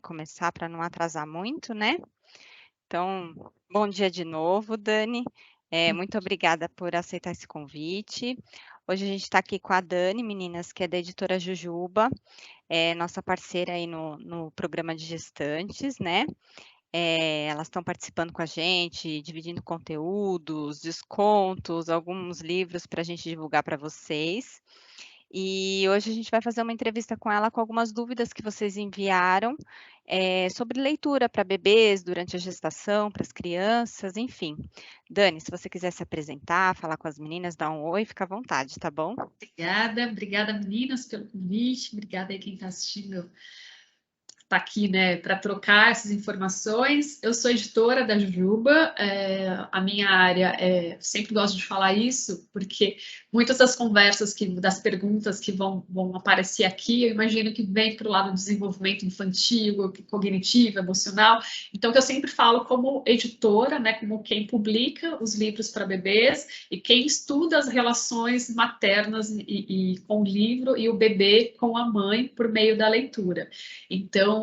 começar para não atrasar muito, né. Então, bom dia de novo, Dani. Muito obrigada por aceitar esse convite. Hoje a gente está aqui com a Dani, meninas, que é da editora Jujuba, nossa parceira aí no programa de gestantes, né. Elas estão participando com a gente, dividindo conteúdos, descontos, alguns livros para a gente divulgar para vocês. E hoje a gente vai fazer uma entrevista com ela com algumas dúvidas que vocês enviaram, sobre leitura para bebês durante a gestação, para as crianças, enfim. Dani, se você quiser se apresentar, falar com as meninas, dar um oi, fica à vontade, tá bom? Obrigada meninas pelo convite, obrigada aí quem está assistindo, está aqui, né, para trocar essas informações. Eu sou editora da Jujuba, a minha área sempre gosto de falar isso, porque muitas das conversas, das perguntas que vão aparecer aqui, eu imagino que vem para o lado do desenvolvimento infantil, cognitivo, emocional. Então, que eu sempre falo como editora, né, como quem publica os livros para bebês e quem estuda as relações maternas e com o livro e o bebê com a mãe por meio da leitura. Então,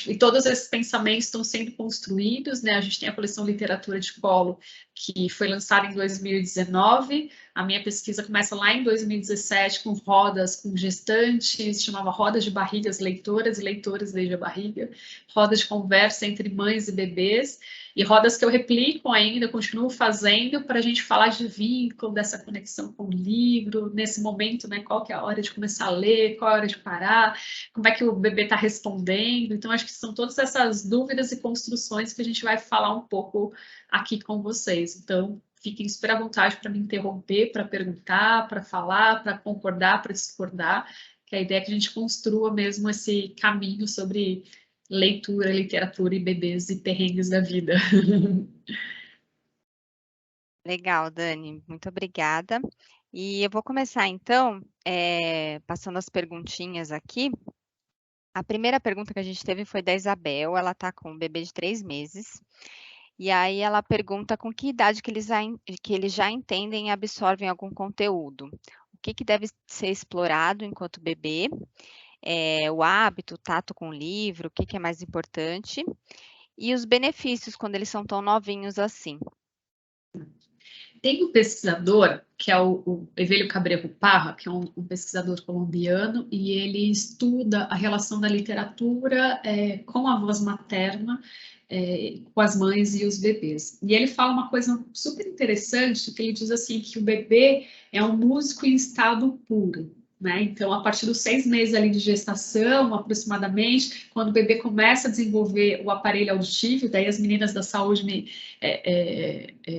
e todos esses pensamentos estão sendo construídos, né? A gente tem a coleção Literatura de Colo, que foi lançada em 2019. A minha pesquisa começa lá em 2017 com rodas com gestantes, chamava Rodas de Barrigas Leitoras e Leitoras desde a Barriga, rodas de conversa entre mães e bebês, e rodas que eu replico ainda, continuo fazendo para a gente falar de vínculo, dessa conexão com o livro, nesse momento, né? Qual que é a hora de começar a ler, qual é a hora de parar, como é que o bebê está respondendo. Então, acho que são todas essas dúvidas e construções que a gente vai falar um pouco aqui com vocês. Então, fiquem super à vontade para me interromper, para perguntar, para falar, para concordar, para discordar, que a ideia é que a gente construa mesmo esse caminho sobre leitura, literatura e bebês e perrengues da vida. Legal, Dani, muito obrigada. E eu vou começar então, passando as perguntinhas aqui. A primeira pergunta que a gente teve foi da Isabel, ela está com um bebê de 3 meses. E aí ela pergunta com que idade que eles já entendem e absorvem algum conteúdo. O que deve ser explorado enquanto bebê, o hábito, o tato com o livro, o que é mais importante, e os benefícios quando eles são tão novinhos assim. Tem um pesquisador, que é o Evelio Cabrera Parra, que é um pesquisador colombiano, e ele estuda a relação da literatura com a voz materna, com as mães e os bebês. E ele fala uma coisa super interessante, que ele diz assim, que o bebê é um músico em estado puro. Né? Então, a partir dos 6 meses ali de gestação, aproximadamente, quando o bebê começa a desenvolver o aparelho auditivo, daí as meninas da saúde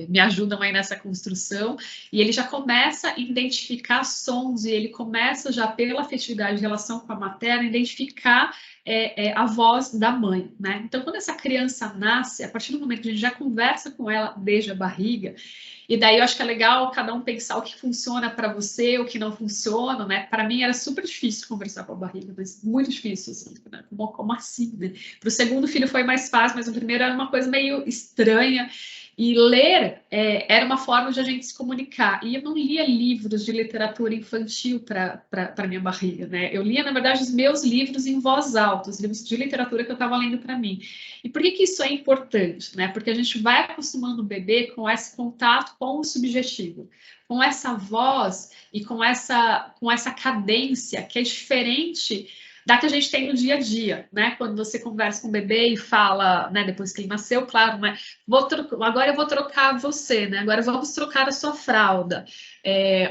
me ajudam aí nessa construção, e ele já começa a identificar sons, e ele começa já pela afetividade em relação com a materna, identificar a voz da mãe, né? Então, quando essa criança nasce, a partir do momento que a gente já conversa com ela desde a barriga, e daí eu acho que é legal cada um pensar o que funciona para você, o que não funciona, né? Para mim era super difícil conversar com a barriga, mas muito difícil, assim, né? Como assim, né? Para o segundo filho foi mais fácil, mas o primeiro era uma coisa meio estranha. E ler era uma forma de a gente se comunicar. E eu não lia livros de literatura infantil para minha barriga, né? Eu lia, na verdade, os meus livros em voz alta, os livros de literatura que eu estava lendo para mim. E por que isso é importante, né? Porque a gente vai acostumando o bebê com esse contato com o subjetivo, com essa voz e com essa cadência que é diferente da que a gente tem no dia a dia, né? Quando você conversa com o bebê e fala, né? Depois que ele nasceu, claro, né? Agora eu vou trocar você, né? Agora vamos trocar a sua fralda.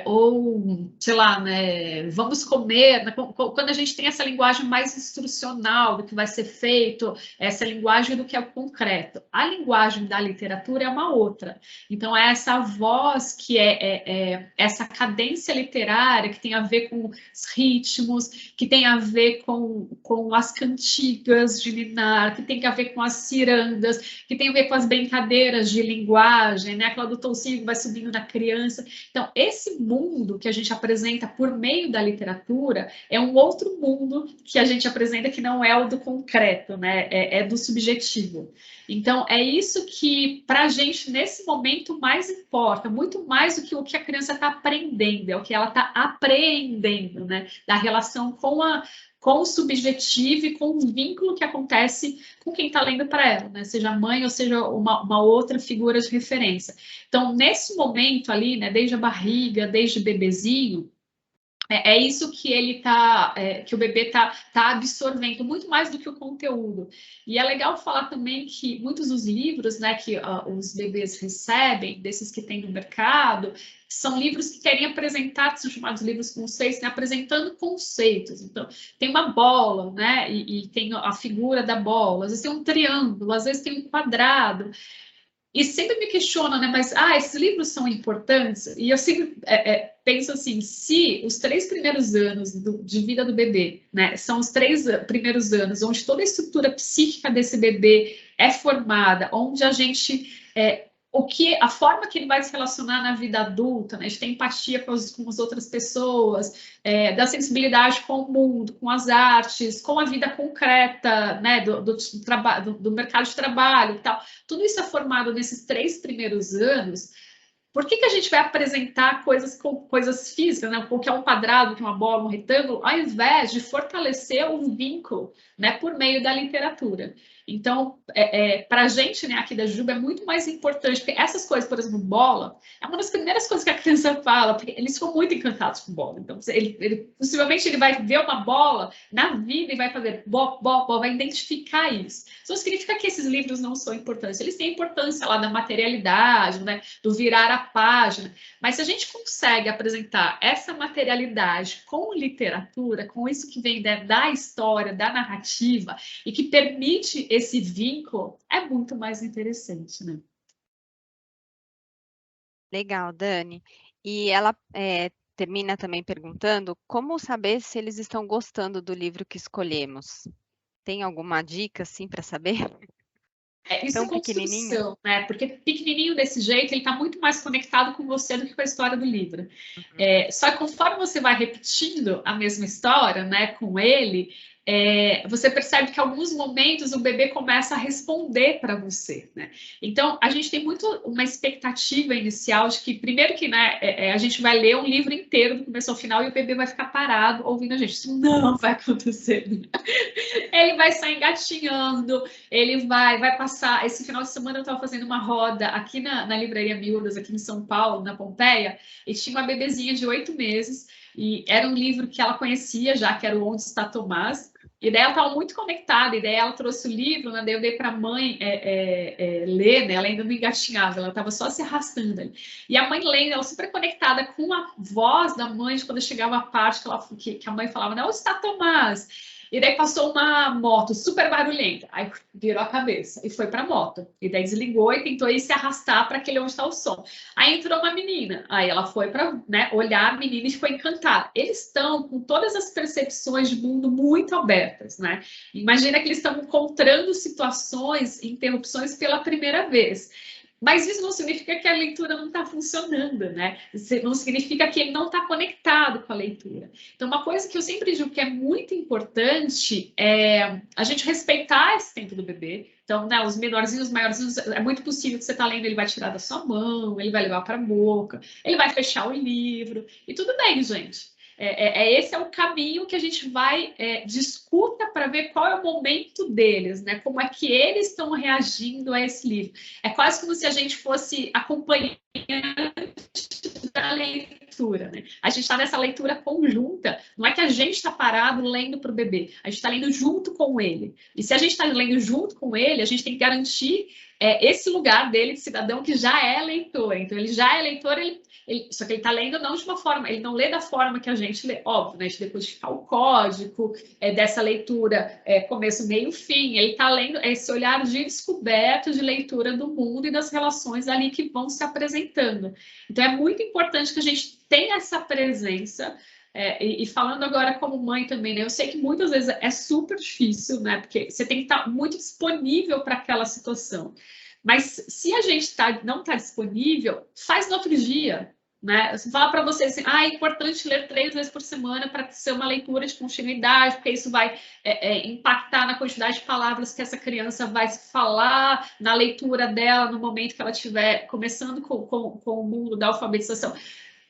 Ou, sei lá, né? Vamos comer. Né? Quando a gente tem essa linguagem mais instrucional do que vai ser feito, essa linguagem do que é o concreto. A linguagem da literatura é uma outra. Então, é essa voz que é essa cadência literária que tem a ver com os ritmos, que tem a ver com as cantigas de ninar, que tem a ver com as cirandas, que tem a ver com as brincadeiras de linguagem, né? Aquela do toncinho que vai subindo na criança. Então, esse mundo que a gente apresenta por meio da literatura é um outro mundo que a gente apresenta que não é o do concreto, né? É do subjetivo. Então, é isso que, para a gente, nesse momento, mais importa, muito mais do que o que a criança está aprendendo, é o que ela está apreendendo, né? Da relação com o subjetivo e com o vínculo que acontece com quem está lendo para ela, né? Seja a mãe ou seja uma outra figura de referência. Então, nesse momento ali, né, desde a barriga, desde o bebezinho, é isso que ele que o bebê tá absorvendo, muito mais do que o conteúdo. E é legal falar também que muitos dos livros, né, que os bebês recebem, desses que tem no mercado, são livros que querem apresentar, são chamados livros conceitos, né, apresentando conceitos. Então, tem uma bola, né, e tem a figura da bola, às vezes tem um triângulo, às vezes tem um quadrado. E sempre me questionam, né? Mas, esses livros são importantes? E eu sempre penso assim, se os 3 primeiros anos de vida do bebê, né, são os 3 primeiros anos onde toda a estrutura psíquica desse bebê é formada, onde a gente... a forma que ele vai se relacionar na vida adulta, né, de ter empatia com as outras pessoas, da sensibilidade com o mundo, com as artes, com a vida concreta, né, do mercado de trabalho e tal. Tudo isso é formado nesses 3 primeiros anos. Por que a gente vai apresentar coisas físicas, né? O que é um quadrado, o que é uma bola, um retângulo, ao invés de fortalecer um vínculo, né, por meio da literatura? Então, para a gente, né, aqui da Juba, é muito mais importante, porque essas coisas, por exemplo, bola, é uma das primeiras coisas que a criança fala, porque eles ficam muito encantados com bola. Então, possivelmente ele vai ver uma bola na vida e vai fazer bo, vai identificar isso. Isso não significa que esses livros não são importantes. Eles têm importância lá da materialidade, né, do virar a página. Mas se a gente consegue apresentar essa materialidade com literatura, com isso que vem da história, da narrativa, e que permite esse vínculo, é muito mais interessante, né? Legal, Dani. E ela termina também perguntando como saber se eles estão gostando do livro que escolhemos. Tem alguma dica, assim, para saber? Isso Tão é pequenininho? construção, né? Porque pequenininho desse jeito, ele está muito mais conectado com você do que com a história do livro. Só que conforme você vai repetindo a mesma história, né, com ele, você percebe que em alguns momentos o bebê começa a responder para você, né? Então, a gente tem muito uma expectativa inicial de que, primeiro que, né, a gente vai ler um livro inteiro do começo ao final e o bebê vai ficar parado ouvindo a gente. Isso não vai acontecer. Ele vai sair engatinhando, ele vai passar. Esse final de semana eu estava fazendo uma roda aqui na Livraria Miúdas, aqui em São Paulo, na Pompeia, e tinha uma bebezinha de 8 meses, e era um livro que ela conhecia já, que era o Onde Está Tomás, e daí ela estava muito conectada, e daí ela trouxe o livro, né, daí eu dei para a mãe ler, né, ela ainda não engatinhava, ela estava só se arrastando ali. E a mãe lendo, ela super conectada com a voz da mãe, quando chegava a parte que a mãe falava, né, onde está Tomás? E daí passou uma moto super barulhenta. Aí virou a cabeça e foi para a moto. E daí desligou e tentou ir se arrastar para aquele onde está o som. Aí entrou uma menina. Aí ela foi para, né, olhar a menina e ficou encantada. Eles estão com todas as percepções de mundo muito abertas, né? Imagina que eles estão encontrando situações, interrupções pela primeira vez. Mas isso não significa que a leitura não está funcionando, né? Não significa que ele não está conectado com a leitura. Então, uma coisa que eu sempre digo que é muito importante é a gente respeitar esse tempo do bebê. Então, né, os menorzinhos, os maiorzinhos, é muito possível que você está lendo, ele vai tirar da sua mão, ele vai levar para a boca, ele vai fechar o livro, e tudo bem, gente. Esse é o caminho que a gente vai discuta para ver qual é o momento deles, né? Como é que eles estão reagindo a esse livro. É quase como se a gente fosse acompanhando da leitura, né? A gente está nessa leitura conjunta, não é que a gente está parado lendo para o bebê, a gente está lendo junto com ele. E se a gente está lendo junto com ele, a gente tem que garantir esse lugar dele de cidadão que já é leitor. Então, ele já é leitor, só que ele está lendo não de uma forma, ele não lê da forma que a gente lê, óbvio, né? A gente decodificar o código dessa leitura, começo, meio, fim. Ele está lendo esse olhar de descoberta, de leitura do mundo e das relações ali que vão se apresentando. Então, é muito importante que a gente tenha essa presença. E falando agora como mãe também, né? Eu sei que muitas vezes é super difícil, né? Porque você tem que estar muito disponível para aquela situação. Mas se a gente não está disponível, faz no outro dia, né? Se falar para você assim, é importante ler 3 vezes por semana para ser uma leitura de continuidade, porque isso vai impactar na quantidade de palavras que essa criança vai falar na leitura dela no momento que ela estiver começando com o mundo da alfabetização.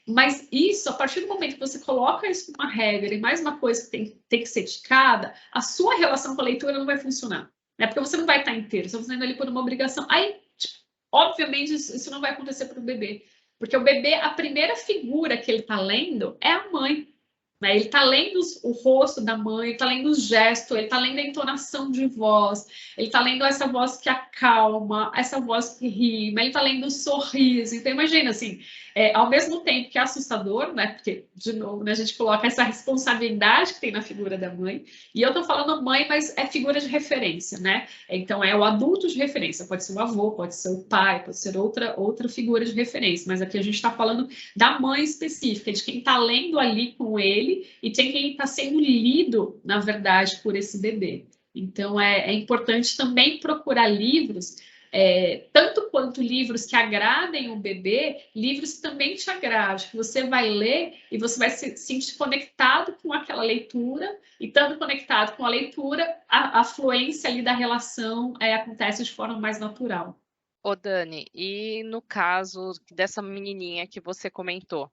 Mas isso, a partir do momento que você coloca isso como uma regra e mais uma coisa que tem que ser dedicada, a sua relação com a leitura não vai funcionar. Né? Porque você não vai estar inteiro, você está fazendo ali por uma obrigação. Aí, tipo, obviamente, isso não vai acontecer para o bebê. Porque o bebê, a primeira figura que ele está lendo é a mãe. Né? Ele está lendo o rosto da mãe, ele está lendo o gesto, ele está lendo a entonação de voz, ele está lendo essa voz que acalma, essa voz que rima, ele está lendo o sorriso. Então, imagina assim, ao mesmo tempo que é assustador, né? Porque, de novo, né, a gente coloca essa responsabilidade que tem na figura da mãe, e eu estou falando mãe, mas é figura de referência, né? Então, é o adulto de referência, pode ser o avô, pode ser o pai, pode ser outra figura de referência, mas aqui a gente está falando da mãe específica, de quem está lendo ali com ele e de quem está sendo lido, na verdade, por esse bebê. Então, é importante também procurar livros, tanto quanto livros que agradem o bebê, livros que também te agradem, que você vai ler e você vai se sentir conectado com aquela leitura, e estando conectado com a leitura, a fluência ali da relação acontece de forma mais natural. Ô, Dani, e no caso dessa menininha que você comentou,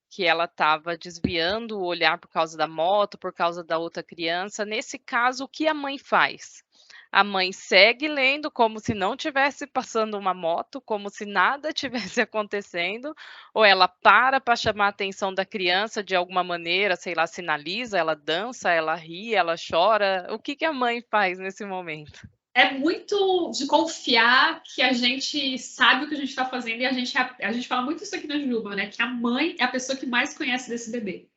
que ela estava desviando o olhar por causa da moto, por causa da outra criança, nesse caso, o que a mãe faz? A mãe segue lendo como se não tivesse passando uma moto, como se nada tivesse acontecendo, ou ela para chamar a atenção da criança de alguma maneira, sei lá, sinaliza, ela dança, ela ri, ela chora. O que a mãe faz nesse momento? É muito de confiar que a gente sabe o que a gente está fazendo, e a gente fala muito isso aqui na Juba, né? Que a mãe é a pessoa que mais conhece desse bebê.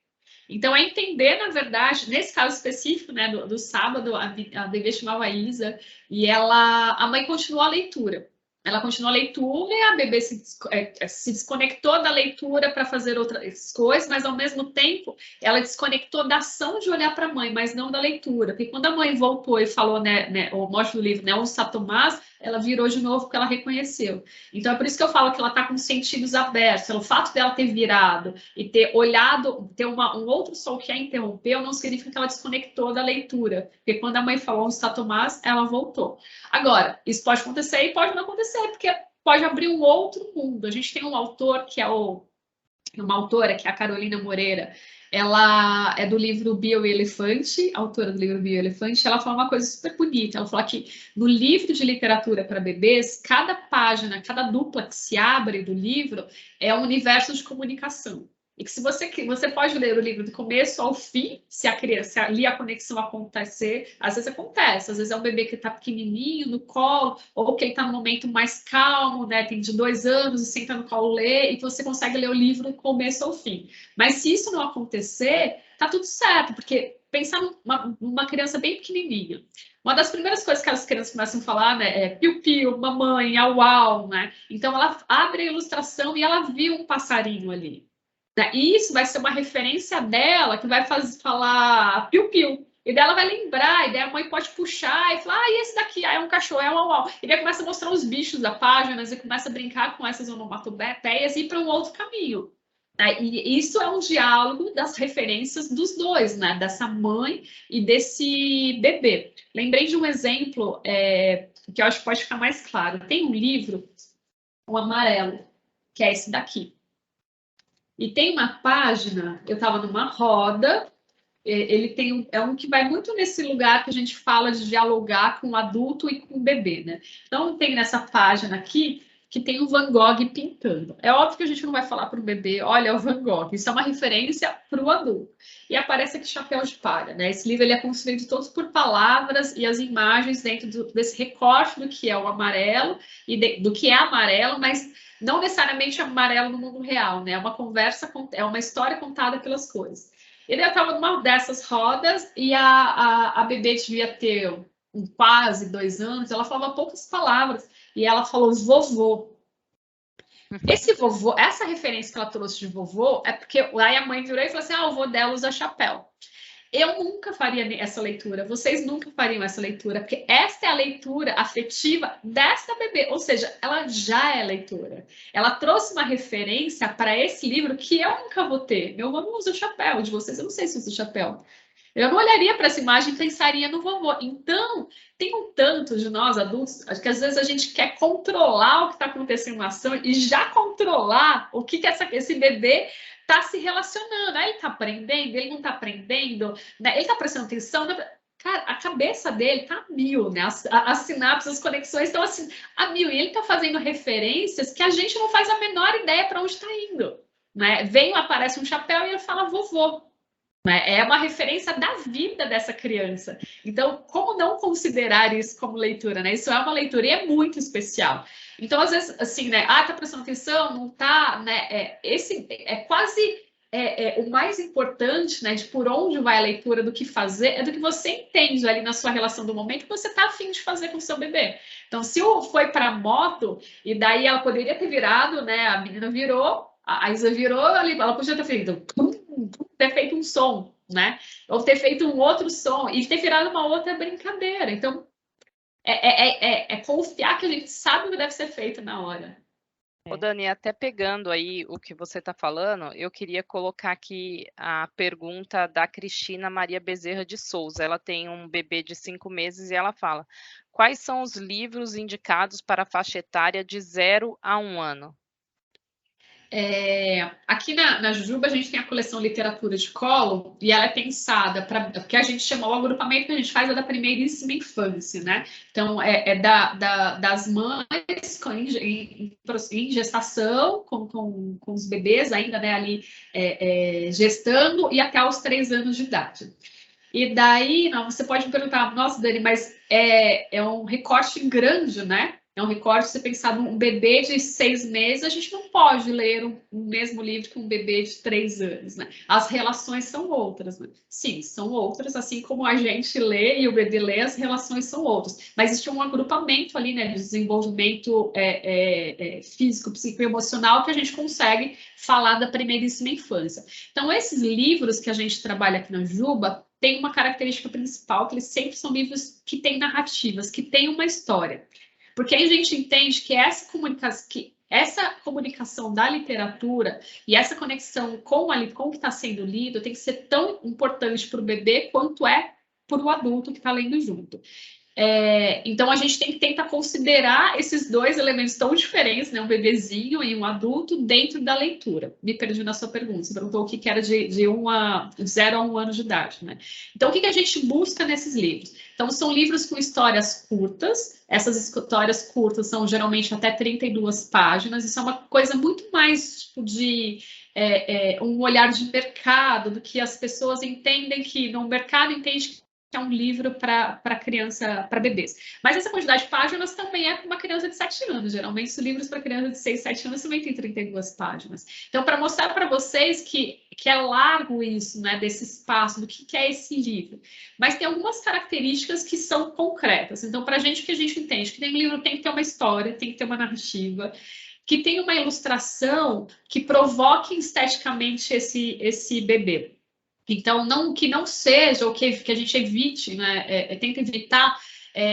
Então, é entender, na verdade, nesse caso específico, né, do sábado, a bebê chamava Isa, e a mãe continuou a leitura. Ela continuou a leitura e a bebê se desconectou da leitura para fazer outras coisas, mas ao mesmo tempo ela desconectou da ação de olhar para a mãe, mas não da leitura. Porque quando a mãe voltou e falou, né, o mote do livro, né, onde está Tomás, ela virou de novo porque ela reconheceu. Então é por isso que eu falo que ela está com os sentidos abertos. Pelo fato dela ter virado e ter olhado, ter um outro som que a interrompeu, não significa que ela desconectou da leitura. Porque quando a mãe falou onde está Tomás, ela voltou. Agora, isso pode acontecer e pode não acontecer, porque pode abrir um outro mundo. A gente tem um autor que é uma autora, que é a Carolina Moreira. Ela é do livro Bio e Elefante, autora do livro Bio e Elefante. Ela fala uma coisa super bonita. Ela fala que no livro de literatura para bebês, cada página, cada dupla que se abre do livro é um universo de comunicação. E que se você pode ler o livro do começo ao fim, se ali a conexão acontecer, às vezes acontece, às vezes é um bebê que está pequenininho no colo, ou que ele está no momento mais calmo, né, tem de 2 anos e senta no colo ler, e você consegue ler o livro do começo ao fim. Mas se isso não acontecer, tá tudo certo, porque pensar numa criança bem pequenininha, uma das primeiras coisas que as crianças começam a falar, né, é piu-piu, mamãe, au-au, né? Então ela abre a ilustração e ela viu um passarinho ali. E isso vai ser uma referência dela que vai falar piu-piu. E dela vai lembrar, e daí a mãe pode puxar e falar, e esse daqui? É um cachorro, é um uau. E daí começa a mostrar os bichos da página, e começa a brincar com essas onomatopeias e ir para um outro caminho. E isso é um diálogo das referências dos dois, né? Dessa mãe e desse bebê. Lembrei de um exemplo que eu acho que pode ficar mais claro. Tem um livro, um amarelo, que é esse daqui. E tem uma página, eu estava numa roda, ele tem um que vai muito nesse lugar que a gente fala de dialogar com o adulto e com o bebê, né? Então tem nessa página aqui que tem o Van Gogh pintando. É óbvio que a gente não vai falar para o bebê, olha, é o Van Gogh. Isso é uma referência para o adulto. E aparece aqui Chapéu de Palha, né? Esse livro ele é construído todos por palavras e as imagens dentro desse recorte do que é o amarelo e do que é amarelo, mas não necessariamente amarelo no mundo real, né? É uma conversa, é uma história contada pelas coisas. Ele estava numa dessas rodas e a bebê devia ter quase 2 anos, ela falava poucas palavras e ela falou vovô. Esse vovô, essa referência que ela trouxe de vovô é porque aí a mãe virou e falou assim: o avô dela usa chapéu. Eu nunca faria essa leitura, vocês nunca fariam essa leitura, porque essa é a leitura afetiva dessa bebê, ou seja, ela já é leitora. Ela trouxe uma referência para esse livro que eu nunca vou ter. Meu avô não usa chapéu, de vocês eu não sei se usa chapéu. Eu não olharia para essa imagem e pensaria no vovô. Então, tem um tanto de nós adultos, acho que às vezes a gente quer controlar o que está acontecendo na ação e já controlar o que esse bebê está se relacionando. Ele está aprendendo, ele não está aprendendo, né? Ele está prestando atenção. Cara, a cabeça dele tá a mil, né? As sinapses, as conexões estão assim, a mil. E ele tá fazendo referências que a gente não faz a menor ideia para onde está indo, né? Aparece um chapéu e ele fala vovô. É uma referência da vida dessa criança. Então, como não considerar isso como leitura, né? Isso é uma leitura e é muito especial. Então, às vezes, assim, né? Tá prestando atenção, não tá, né? Esse é quase o mais importante, né? De por onde vai a leitura, do que fazer, é do que você entende ali na sua relação do momento que você tá afim de fazer com o seu bebê. Então, se foi para moto, e daí ela poderia ter virado, né? A menina virou, a Isa virou, ela podia ter feito um som, né? Ou ter feito um outro som e ter virado uma outra brincadeira. Então, confiar que a gente sabe o que deve ser feito na hora. Ô, Dani, até pegando aí o que você está falando, eu queria colocar aqui a pergunta da Cristina Maria Bezerra de Souza. Ela tem um bebê de 5 meses e ela fala: quais são os livros indicados para a faixa etária de 0 a 1 ano? Aqui na Jujuba a gente tem a coleção Literatura de Colo e ela é pensada para, porque a gente chama, o agrupamento que a gente faz é da primeiríssima infância, né? Então das mães em gestação com os bebês ainda, né, ali gestando e até os 3 anos de idade. E daí, você pode me perguntar, nossa, Dani, mas é um recorte grande, né? É um recorte, se você pensar num bebê de 6 meses, a gente não pode ler o mesmo livro que um bebê de 3 anos, né? As relações são outras, né? Sim, são outras, assim como a gente lê e o bebê lê, as relações são outras. Mas existe um agrupamento ali, né, de desenvolvimento físico, psicoemocional, que a gente consegue falar da primeiríssima infância. Então, esses livros que a gente trabalha aqui na Juba, tem uma característica principal, que eles sempre são livros que têm narrativas, que têm uma história. Porque aí a gente entende que essa comunicação da literatura e essa conexão com o que está sendo lido tem que ser tão importante para o bebê quanto é para o adulto que está lendo junto. Então, a gente tem que tentar considerar esses dois elementos tão diferentes, né? Um bebezinho e um adulto dentro da leitura. Me perdi na sua pergunta. Você perguntou o que era de 0 a 1 ano de idade, né? Então, o que a gente busca nesses livros? Então, são livros com histórias curtas. Essas histórias curtas são geralmente até 32 páginas. Isso é uma coisa muito mais tipo, de um olhar de mercado, do que as pessoas entendem que no mercado entende que é um livro para criança, para bebês. Mas essa quantidade de páginas também é para uma criança de 7 anos. Geralmente, os livros para criança de 6, 7 anos também tem 32 páginas. Então, para mostrar para vocês que é largo isso, né, desse espaço, do que é esse livro. Mas tem algumas características que são concretas. Então, para a gente, o que a gente entende? Que tem um livro tem que ter uma história, tem que ter uma narrativa, que tem uma ilustração que provoque esteticamente esse bebê. Então, que não seja, ou que a gente evite, né? Tenta evitar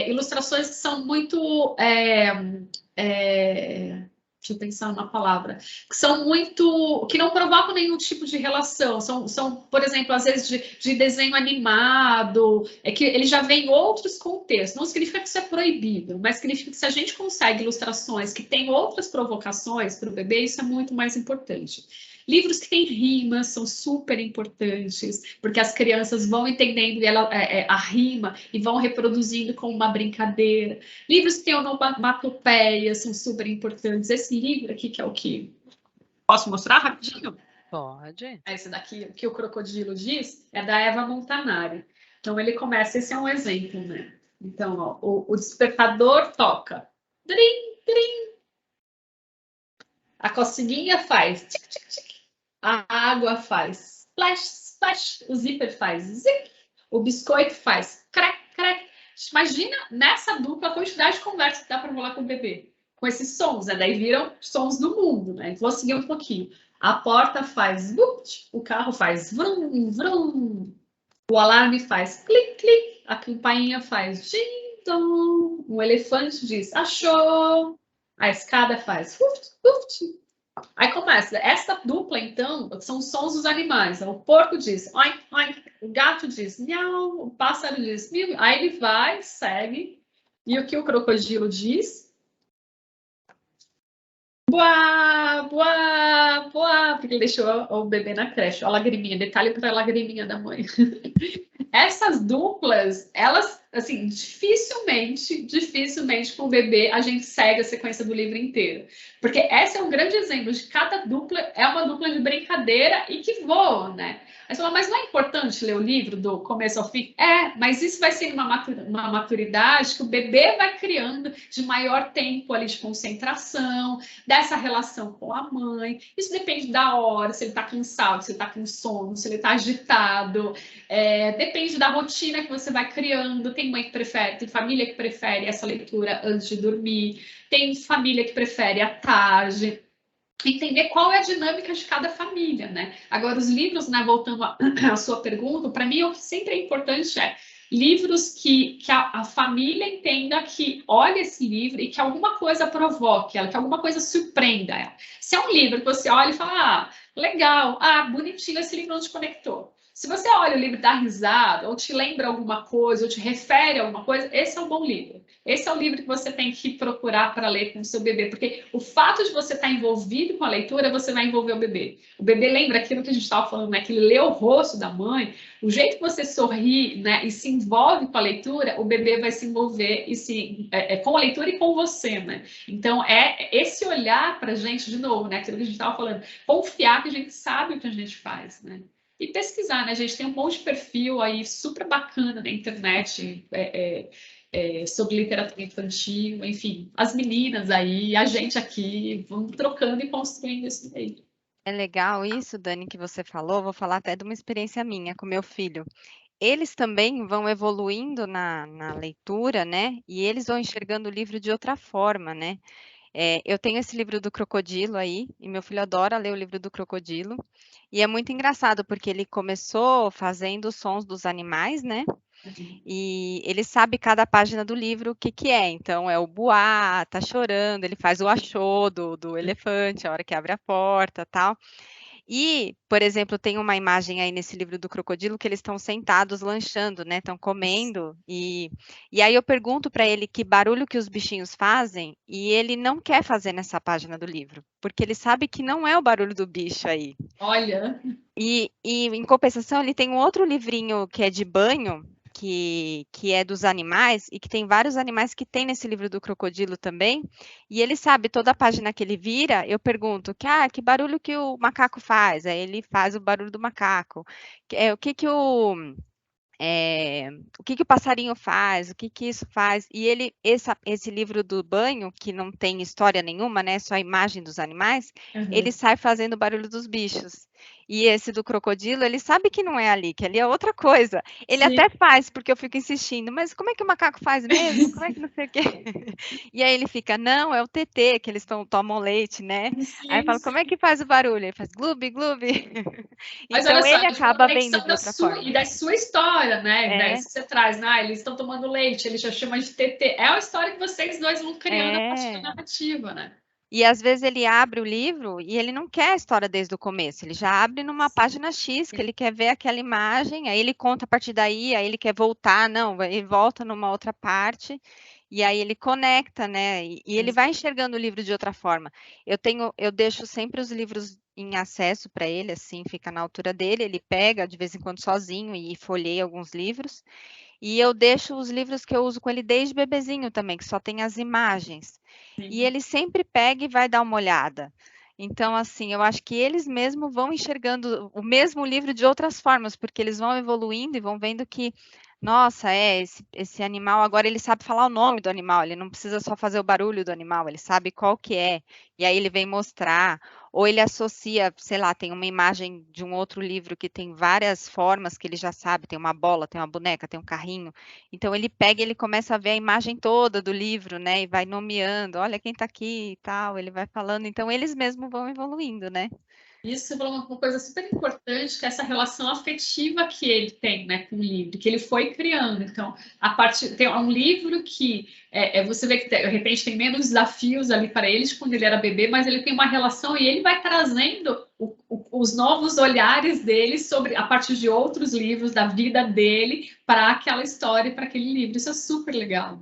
ilustrações que são muito... deixa eu pensar numa palavra. Que não provocam nenhum tipo de relação. São por exemplo, às vezes de desenho animado, que ele já vem em outros contextos. Não significa que isso é proibido, mas significa que se a gente consegue ilustrações que têm outras provocações para o bebê, isso é muito mais importante. Livros que têm rimas são super importantes, porque as crianças vão entendendo a rima e vão reproduzindo com uma brincadeira. Livros que têm onomatopeia são super importantes. Esse livro aqui, que é o que... Posso mostrar rapidinho? Pode. Esse daqui, o que o crocodilo diz, é da Eva Montanari. Então, ele começa... Esse é um exemplo, né? Então, ó, o despertador toca. Drim, drim. A coceguinha faz... Tic, tic, tic. A água faz splash, splash, o zíper faz zip, o biscoito faz crack, crack. Imagina nessa dupla a quantidade de conversa que dá para rolar com o bebê. Com esses sons, né? Daí viram sons do mundo, né? Vou seguir um pouquinho. A porta faz bupt, o carro faz vrum, vrum, o alarme faz clic, clic, a campainha faz ding, dong, o elefante diz achou, a escada faz uft, uft. Aí começa, essa dupla, então, são os sons dos animais. O porco diz oink, oink, o gato diz miau, o pássaro diz miau, aí ele vai, segue, e o que o crocodilo diz? Buá, buá, buá, porque ele deixou o bebê na creche. Olha a lagriminha, detalhe para a lagriminha da mãe. Essas duplas, elas, assim, dificilmente com o bebê a gente segue a sequência do livro inteiro. Porque esse é um grande exemplo de cada dupla, é uma dupla de brincadeira e que voa, né? Aí você fala, mas não é importante ler o livro do começo ao fim? É, mas isso vai ser uma maturidade que o bebê vai criando de maior tempo ali de concentração, dessa relação com a mãe. Isso depende da hora, se ele está cansado, se ele está com sono, se ele está agitado. Depende da rotina que você vai criando. Tem mãe que prefere, tem família que prefere essa leitura antes de dormir, tem família que prefere à tarde. Entender qual é a dinâmica de cada família, né? Agora, os livros, né, voltando à sua pergunta, para mim o que sempre é importante é livros que a família entenda que olha esse livro e que alguma coisa provoque ela, que alguma coisa surpreenda ela. Se é um livro que você olha e fala, ah, legal, ah, bonitinho, esse livro não te conectou. Se você olha o livro e dá risada, ou te lembra alguma coisa, ou te refere a alguma coisa, esse é um bom livro. Esse é o livro que você tem que procurar para ler com o seu bebê, porque o fato de você estar envolvido com a leitura, você vai envolver o bebê. O bebê lembra aquilo que a gente estava falando, né? Que ele lê o rosto da mãe, o jeito que você sorri, né? E se envolve com a leitura, o bebê vai se envolver com a leitura e com você, né? Então, é esse olhar para a gente, de novo, né? Aquilo que a gente estava falando, confiar que a gente sabe o que a gente faz, né? E pesquisar, né? A gente tem um monte de perfil aí super bacana na internet sobre literatura infantil, enfim, as meninas aí, a gente aqui, vamos trocando e construindo isso aí. É legal isso, Dani, que você falou. Vou falar até de uma experiência minha com meu filho. Eles também vão evoluindo na leitura, né? E eles vão enxergando o livro de outra forma, né? Eu tenho esse livro do Crocodilo aí, e meu filho adora ler o livro do Crocodilo. E é muito engraçado, porque ele começou fazendo os sons dos animais, né? E ele sabe cada página do livro o que que é. Então, é o buá, tá chorando, ele faz o achô do elefante, a hora que abre a porta, tal. E, por exemplo, tem uma imagem aí nesse livro do crocodilo que eles estão sentados lanchando, né? Estão comendo. E aí eu pergunto para ele que barulho que os bichinhos fazem e ele não quer fazer nessa página do livro, porque ele sabe que não é o barulho do bicho aí. Olha. E em compensação, ele tem um outro livrinho que é de banho, que é dos animais, e que tem vários animais que tem nesse livro do crocodilo também, e ele sabe, toda a página que ele vira, eu pergunto, que barulho que o macaco faz? Aí ele faz o barulho do macaco. O que que o passarinho faz, o que isso faz, e esse livro do banho, que não tem história nenhuma, né, só a imagem dos animais, ele sai fazendo o barulho dos bichos. E esse do crocodilo, ele sabe que não é ali, que ali é outra coisa. Ele Sim. até faz, porque eu fico insistindo, mas como é que o macaco faz mesmo? Como é que não sei o quê? E aí ele fica, não, é o TT, que eles tomam leite, né? Sim, Aí eu falo, como é que faz o barulho? Ele faz gloob, gloob. Mas Então olha só, ele acaba vendo de outra forma. E da sua história, né? É. Que você traz, né? Eles estão tomando leite, ele já chama de TT. É a história que vocês dois vão criando a partir da narrativa, né? E às vezes ele abre o livro e ele não quer a história desde o começo, ele já abre numa página X, que ele quer ver aquela imagem, aí ele conta a partir daí, aí ele quer voltar, não, ele volta numa outra parte, e aí ele conecta, né? E ele vai enxergando o livro de outra forma. Eu deixo sempre os livros em acesso para ele, assim, fica na altura dele, ele pega de vez em quando sozinho e folheia alguns livros. E eu deixo os livros que eu uso com ele desde bebezinho também, que só tem as imagens. E ele sempre pega e vai dar uma olhada. Então, assim, eu acho que eles mesmos vão enxergando o mesmo livro de outras formas, porque eles vão evoluindo e vão vendo que, nossa, esse animal agora ele sabe falar o nome do animal, ele não precisa só fazer o barulho do animal, ele sabe qual que é. E aí ele vem mostrar, ou ele associa, sei lá, tem uma imagem de um outro livro que tem várias formas que ele já sabe, tem uma bola, tem uma boneca, tem um carrinho. Então ele pega e ele começa a ver a imagem toda do livro, né? E vai nomeando, olha quem tá aqui e tal, ele vai falando, então eles mesmos vão evoluindo, né? Isso você falou uma coisa super importante, que é essa relação afetiva que ele tem, né, com o livro, que ele foi criando. Então, tem um livro que você vê que de repente tem menos desafios ali para eles quando ele era bebê, mas ele tem uma relação e ele vai trazendo os novos olhares dele sobre a partir de outros livros da vida dele para aquela história, para aquele livro. Isso é super legal.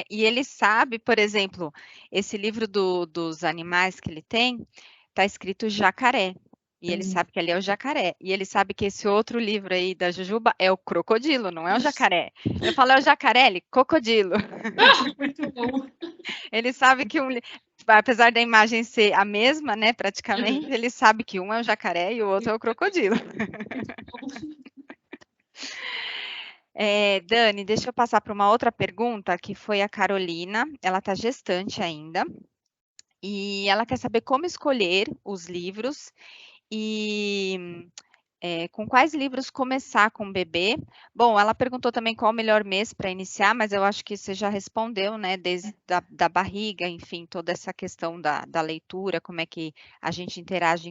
E ele sabe, por exemplo, esse livro dos animais que ele tem, está escrito jacaré. E ele sabe que ali é o jacaré. E ele sabe que esse outro livro aí da Jujuba é o crocodilo, não é o jacaré. Eu falo, é o jacaré, ele, cocodilo. Muito bom. Ele sabe que apesar da imagem ser a mesma, né, praticamente, ele sabe que um é o jacaré e o outro é o crocodilo. Dani, deixa eu passar para uma outra pergunta, que foi a Carolina. Ela está gestante ainda. E ela quer saber como escolher os livros e com quais livros começar com o bebê. Bom, ela perguntou também qual o melhor mês para iniciar, mas eu acho que você já respondeu, né? Desde da barriga, enfim, toda essa questão da leitura, como é que a gente interage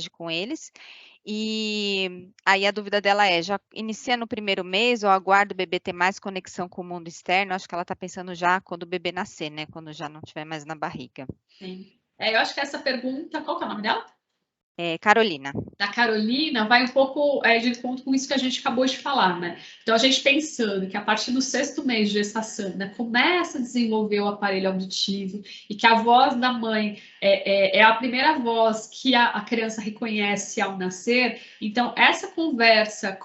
com eles. E aí a dúvida dela é, já inicia no primeiro mês ou aguarda o bebê ter mais conexão com o mundo externo? Acho que ela está pensando já quando o bebê nascer, né? Quando já não estiver mais na barriga. Sim. Eu acho que essa pergunta, qual que é o nome dela? Carolina. Da Carolina vai um pouco de encontro com isso que a gente acabou de falar, né? Então, a gente pensando que a partir do 6º mês de gestação, né, começa a desenvolver o aparelho auditivo e que a voz da mãe é a primeira voz que a criança reconhece ao nascer. Então, essa conversa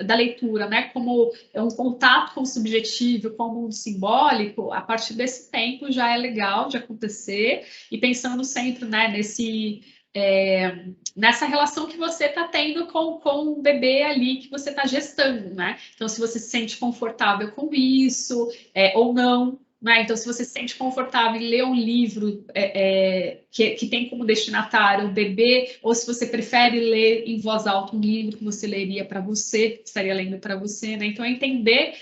da leitura, né, como um contato com o subjetivo, com o mundo simbólico, a partir desse tempo já é legal de acontecer, e pensando sempre, né, nessa relação que você está tendo com o bebê ali que você está gestando, né? Então, se você se sente confortável com isso, ou não, né? Então, se você se sente confortável em ler um livro que tem como destinatário o bebê, ou se você prefere ler em voz alta um livro que você leria para você, que estaria lendo para você, né? Então, entender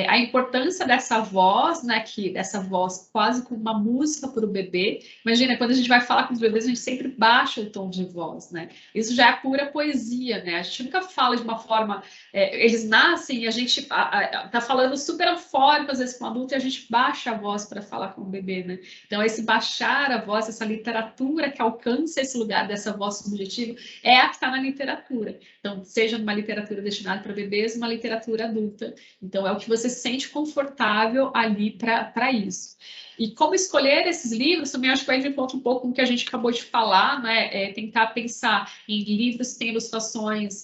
a importância dessa voz, né? Dessa voz quase como uma música para o bebê. Imagina, quando a gente vai falar com os bebês, a gente sempre baixa o tom de voz, né? Isso já é pura poesia, né? A gente nunca fala de uma forma... eles nascem e a gente tá falando super eufórico, às vezes, com o adulto, e a gente baixa a voz para falar com o bebê, né? Então, esse baixar a voz, essa literatura que alcança esse lugar dessa voz subjetiva, é a que está na literatura. Então, seja numa literatura destinada para bebês, uma literatura adulta. Então, é o que você se sente confortável ali para isso. E como escolher esses livros, também acho que vai de encontro um pouco com o que a gente acabou de falar, né? Tentar pensar em livros que têm ilustrações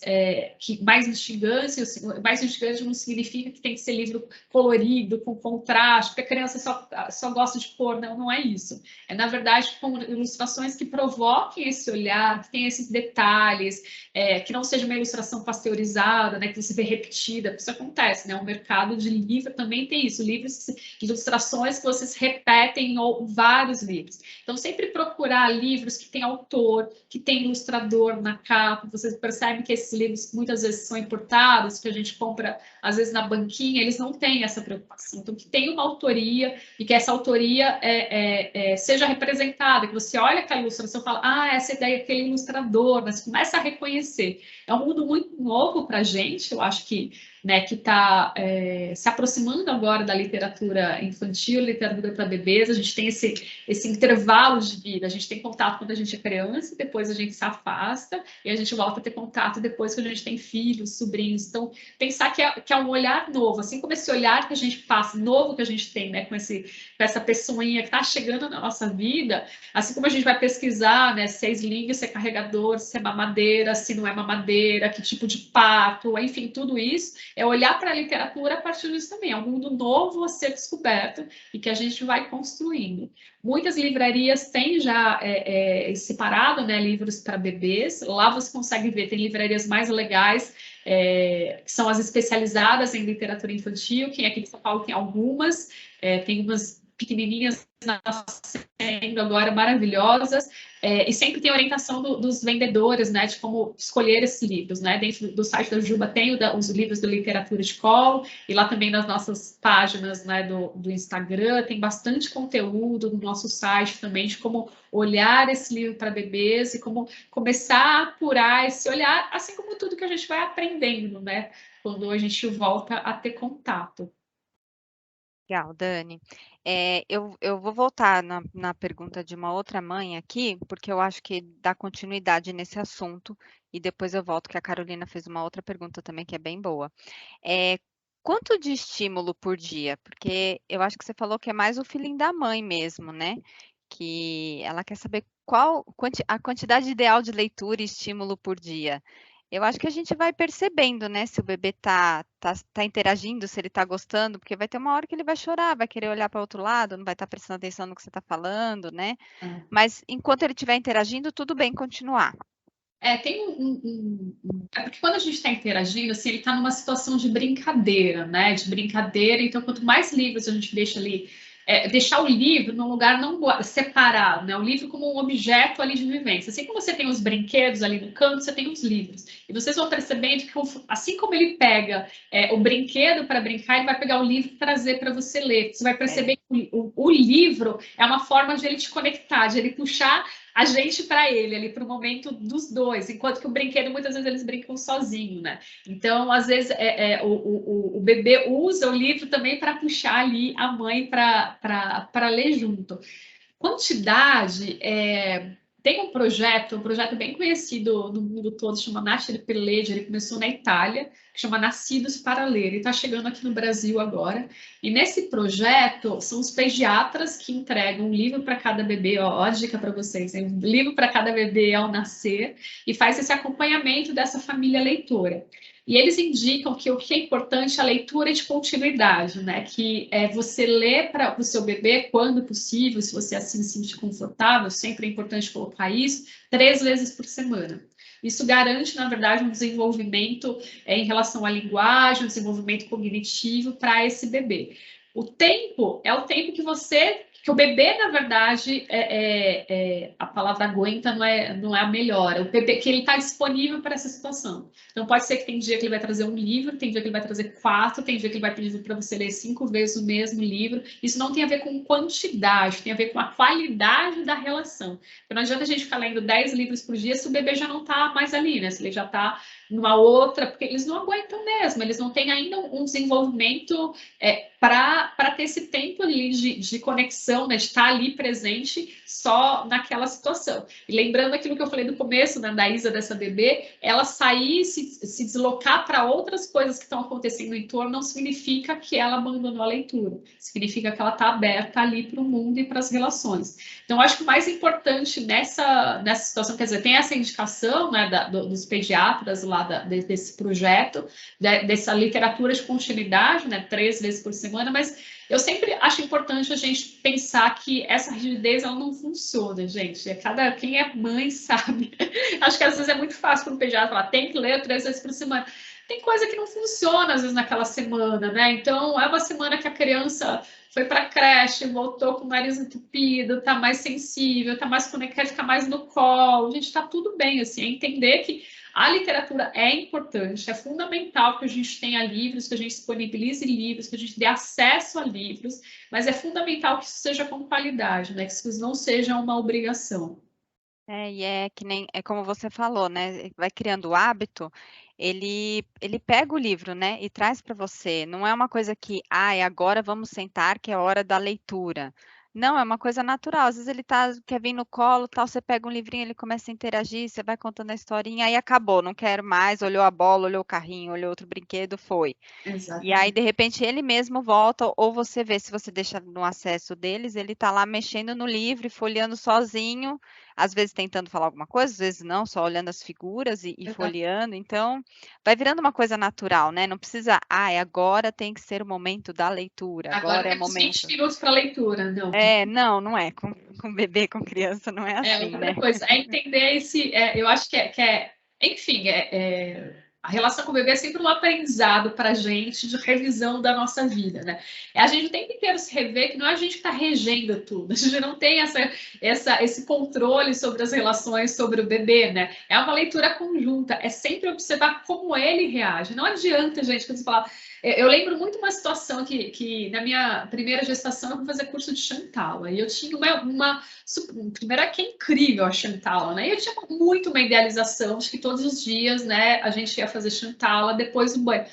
que mais instigantes. Mais instigante não significa que tem que ser livro colorido, com contraste, porque a criança só gosta de cor, não é isso. Na verdade, com ilustrações que provoquem esse olhar, que tenham esses detalhes, que não seja uma ilustração pasteurizada, né? Que você vê repetida, porque isso acontece, né? O mercado de livro também tem isso, ilustrações que vocês repetem em vários livros. Então, sempre procurar livros que tem autor, que tem ilustrador na capa. Vocês percebem que esses livros muitas vezes são importados, que a gente compra às vezes na banquinha, eles não têm essa preocupação. Então, que tem uma autoria e que essa autoria seja representada, que você olha aquela ilustração e fala, essa ideia é aquele ilustrador, mas começa a reconhecer. É um mundo muito novo para a gente, eu acho que está se aproximando agora da literatura infantil, literatura para bebês. A gente tem esse intervalo de vida, a gente tem contato quando a gente é criança, depois a gente se afasta, e a gente volta a ter contato depois que a gente tem filhos, sobrinhos. Então, pensar que é um olhar novo, assim como esse olhar que a gente passa, novo que a gente tem, né, com essa pessoinha que está chegando na nossa vida, assim como a gente vai pesquisar, né, se é sling, se é carregador, se é mamadeira, se não é mamadeira, que tipo de parto, enfim, tudo isso, é olhar para a literatura a partir disso também. É um mundo novo a ser descoberto e que a gente vai construindo. Muitas livrarias têm já separado, né, livros para bebês. Lá você consegue ver, tem livrarias mais legais, que são as especializadas em literatura infantil. Quem aqui de São Paulo tem algumas, tem umas pequenininhas nascendo agora, maravilhosas, e sempre tem orientação dos vendedores, né, de como escolher esses livros, né, dentro do site da Juba tem os livros de literatura de colo, e lá também nas nossas páginas, né, do Instagram, tem bastante conteúdo no nosso site também, de como olhar esse livro para bebês, e como começar a apurar esse olhar, assim como tudo que a gente vai aprendendo, né, quando a gente volta a ter contato. Legal, Dani. Eu vou voltar na pergunta de uma outra mãe aqui, porque eu acho que dá continuidade nesse assunto, e depois eu volto, que a Carolina fez uma outra pergunta também que é bem boa. É, quanto de estímulo por dia? Porque eu acho que você falou que é mais o feeling da mãe mesmo, né? Que ela quer saber a quantidade ideal de leitura e estímulo por dia. Eu acho que a gente vai percebendo, né, se o bebê tá interagindo, se ele tá gostando, porque vai ter uma hora que ele vai chorar, vai querer olhar para outro lado, não vai estar prestando atenção no que você está falando, né? É. Mas enquanto ele estiver interagindo, tudo bem continuar. Tem É porque quando a gente está interagindo, assim, ele está numa situação de brincadeira, né? De brincadeira, então quanto mais livros a gente deixa ali, deixar o livro num lugar não separado, né? O livro como um objeto ali de vivência. Assim como você tem os brinquedos ali no canto, você tem os livros. E vocês vão percebendo que, assim como ele pega o brinquedo para brincar, ele vai pegar o livro e trazer para você ler. Você vai perceber que o livro é uma forma de ele te conectar, de ele puxar a gente para ele, ali para o momento dos dois, enquanto que o brinquedo, muitas vezes, eles brincam sozinho, né? Então, às vezes, o bebê usa o livro também para puxar ali a mãe para ler junto. Quantidade, tem um projeto bem conhecido no mundo todo, chama Nascere per Leggere, ele começou na Itália, que chama Nascidos para Ler, e está chegando aqui no Brasil agora. E nesse projeto, são os pediatras que entregam um livro para cada bebê, ó, a dica para vocês, um livro para cada bebê ao nascer, e faz esse acompanhamento dessa família leitora. E eles indicam que o que é importante é a leitura de continuidade, né? Que você lê para o seu bebê quando possível, se você assim se sentir confortável, sempre é importante colocar isso, 3 vezes por semana. Isso garante, na verdade, um desenvolvimento em relação à linguagem, um desenvolvimento cognitivo para esse bebê. O tempo é o tempo que o bebê, na verdade, a palavra aguenta não é a melhor, o bebê que ele está disponível para essa situação. Então, pode ser que tem dia que ele vai trazer um livro, tem dia que ele vai trazer 4, tem dia que ele vai pedir para você ler 5 vezes o mesmo livro. Isso não tem a ver com quantidade, tem a ver com a qualidade da relação. Porque não adianta a gente ficar lendo 10 livros por dia se o bebê já não está mais ali, né? Se ele já está numa outra, porque eles não aguentam mesmo, eles não têm ainda um desenvolvimento para ter esse tempo ali de conexão, né, de estar ali presente só naquela situação. E lembrando aquilo que eu falei no começo, né, da Isa, dessa bebê, ela sair, se deslocar para outras coisas que estão acontecendo no entorno, não significa que ela abandonou a leitura, significa que ela está aberta ali para o mundo e para as relações. Então, acho que o mais importante nessa situação, quer dizer, tem essa indicação, né, dos pediatras lá desse projeto, dessa literatura de continuidade, né, 3 vezes por semana, mas eu sempre acho importante a gente pensar que essa rigidez ela não funciona, gente. Quem é mãe sabe. Acho que às vezes é muito fácil para um pediatra falar, tem que ler 3 vezes por semana. Tem coisa que não funciona às vezes naquela semana, né? Então é uma semana que a criança foi para a creche, voltou com o nariz entupido, está mais sensível, está mais conectada, quer ficar mais no colo. Gente, está tudo bem, assim, é entender que a literatura é importante, é fundamental que a gente tenha livros, que a gente disponibilize livros, que a gente dê acesso a livros, mas é fundamental que isso seja com qualidade, né? Que isso não seja uma obrigação. E que nem, é como você falou, né? Vai criando o hábito, ele pega o livro, né? E traz para você. Não é uma coisa que, agora vamos sentar, que é hora da leitura. Não, é uma coisa natural. Às vezes ele quer vir no colo, tal, você pega um livrinho, ele começa a interagir, você vai contando a historinha, aí acabou, não quero mais, olhou a bola, olhou o carrinho, olhou outro brinquedo, foi. Exatamente. E aí, de repente, ele mesmo volta, ou você vê, se você deixa no acesso deles, ele tá lá mexendo no livro e folheando sozinho, às vezes tentando falar alguma coisa, às vezes não, só olhando as figuras e folheando. Então, vai virando uma coisa natural, né? Não precisa, agora tem que ser o momento da leitura, agora é o momento. 20 minutos para leitura, não. Não é. Com bebê, com criança, não é assim, outra né? coisa, entender eu acho que enfim, a relação com o bebê é sempre um aprendizado para a gente de revisão da nossa vida, né? A gente o tempo inteiro se rever que não é a gente que está regendo tudo, a gente não tem esse controle sobre as relações, sobre o bebê, né? É uma leitura conjunta, é sempre observar como ele reage. Não adianta, gente, quando você falar, Eu lembro muito uma situação que na minha primeira gestação eu fui fazer curso de Shantala e eu tinha primeiro que é incrível a Shantala, né? E eu tinha muito uma idealização de que todos os dias, né, a gente ia fazer Shantala depois do banho.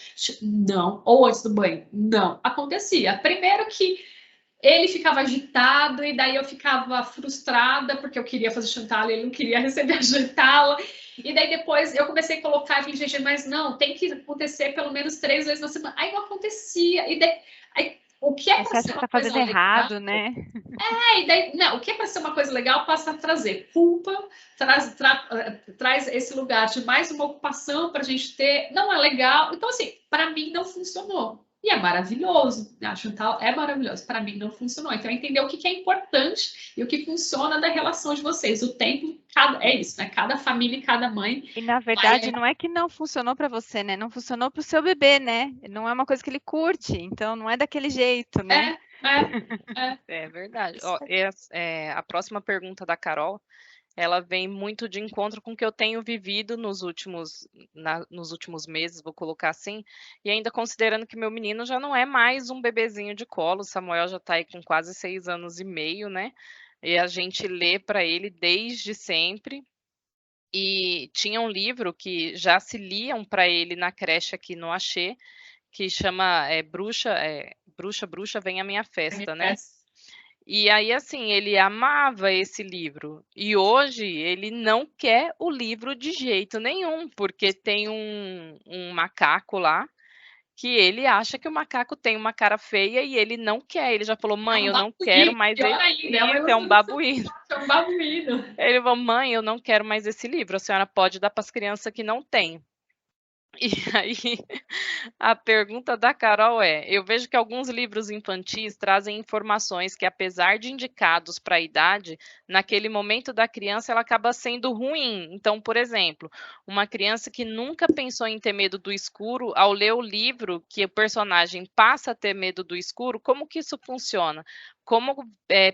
Não, ou antes do banho. Não, acontecia. Primeiro que ele ficava agitado e daí eu ficava frustrada porque eu queria fazer Shantala e ele não queria receber a Shantala. E daí depois eu comecei a colocar e falei, gente, mas não, tem que acontecer pelo menos 3 vezes na semana. Aí não acontecia. E daí, o que é para ser uma coisa fazendo legal, errado, né? E daí, não, o que é para ser uma coisa legal passa a trazer culpa, traz esse lugar de mais uma ocupação para a gente ter. Não é legal. Então, assim, para mim não funcionou. E é maravilhoso. A Chantal é maravilhoso. Para mim não funcionou. Então, entender o que é importante e o que funciona da relação de vocês. O tempo, é isso, né? Cada família e cada mãe. E na verdade não é que não funcionou para você, né? Não funcionou para o seu bebê, né? Não é uma coisa que ele curte, então não é daquele jeito, né? É verdade. Ó, a próxima pergunta da Carol, ela vem muito de encontro com o que eu tenho vivido nos últimos meses, vou colocar assim, e ainda considerando que meu menino já não é mais um bebezinho de colo, o Samuel já está aí com quase 6 anos e meio, né? E a gente lê para ele desde sempre. E tinha um livro que já se liam para ele na creche aqui no Axê, que chama Bruxa, Vem à Minha Festa, né? E aí, assim, ele amava esse livro. E hoje ele não quer o livro de jeito nenhum, porque tem um macaco lá que ele acha que o macaco tem uma cara feia e ele não quer. Ele já falou, mãe, eu não quero mais esse. É um babuíno. É um babuíno. Ele falou, mãe, eu não quero mais esse livro. A senhora pode dar para as crianças que não têm. E aí, a pergunta da Carol é: eu vejo que alguns livros infantis trazem informações que, apesar de indicados para a idade, naquele momento da criança ela acaba sendo ruim. Então, por exemplo, uma criança que nunca pensou em ter medo do escuro, ao ler o livro que o personagem passa a ter medo do escuro, como que isso funciona? Como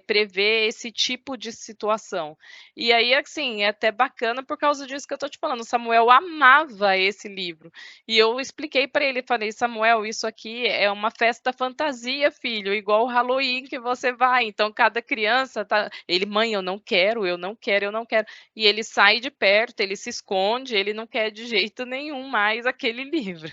prever esse tipo de situação? E aí, assim, é até bacana por causa disso que eu estou te falando. O Samuel amava esse livro. E eu expliquei para ele, falei, Samuel, isso aqui é uma festa fantasia, filho, igual o Halloween que você vai. Então, cada criança tá. Ele, mãe, eu não quero, eu não quero, eu não quero. E ele sai de perto, ele se esconde, ele não quer de jeito nenhum mais aquele livro.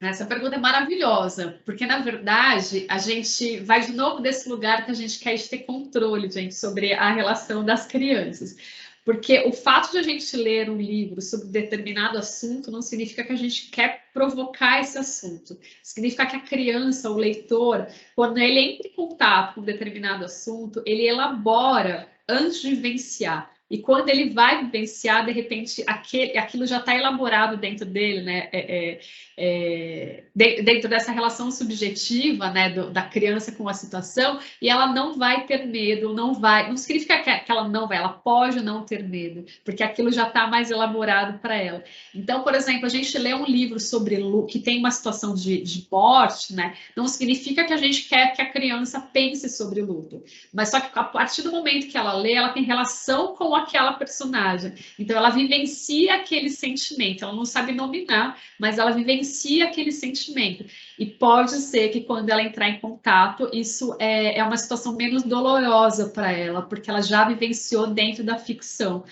Essa pergunta é maravilhosa, porque na verdade a gente vai de novo desse lugar que a gente quer ter controle, gente, sobre a relação das crianças. Porque o fato de a gente ler um livro sobre determinado assunto não significa que a gente quer provocar esse assunto. Significa que a criança, o leitor, quando ele entra em contato com um determinado assunto, ele elabora antes de vivenciar. E quando ele vai vivenciar, de repente, aquilo já está elaborado dentro dele, né? Dentro dessa relação subjetiva, né, da criança com a situação, e ela não vai ter medo, não significa que ela não vai, ela pode não ter medo, porque aquilo já está mais elaborado para ela. Então, por exemplo, a gente lê um livro sobre que tem uma situação de morte, né, não significa que a gente quer que a criança pense sobre luto, mas só que a partir do momento que ela lê, ela tem relação com aquela personagem, então ela vivencia aquele sentimento, ela não sabe nominar, mas ela vivencia aquele sentimento. E pode ser que quando ela entrar em contato, isso é uma situação menos dolorosa para ela, porque ela já vivenciou dentro da ficção.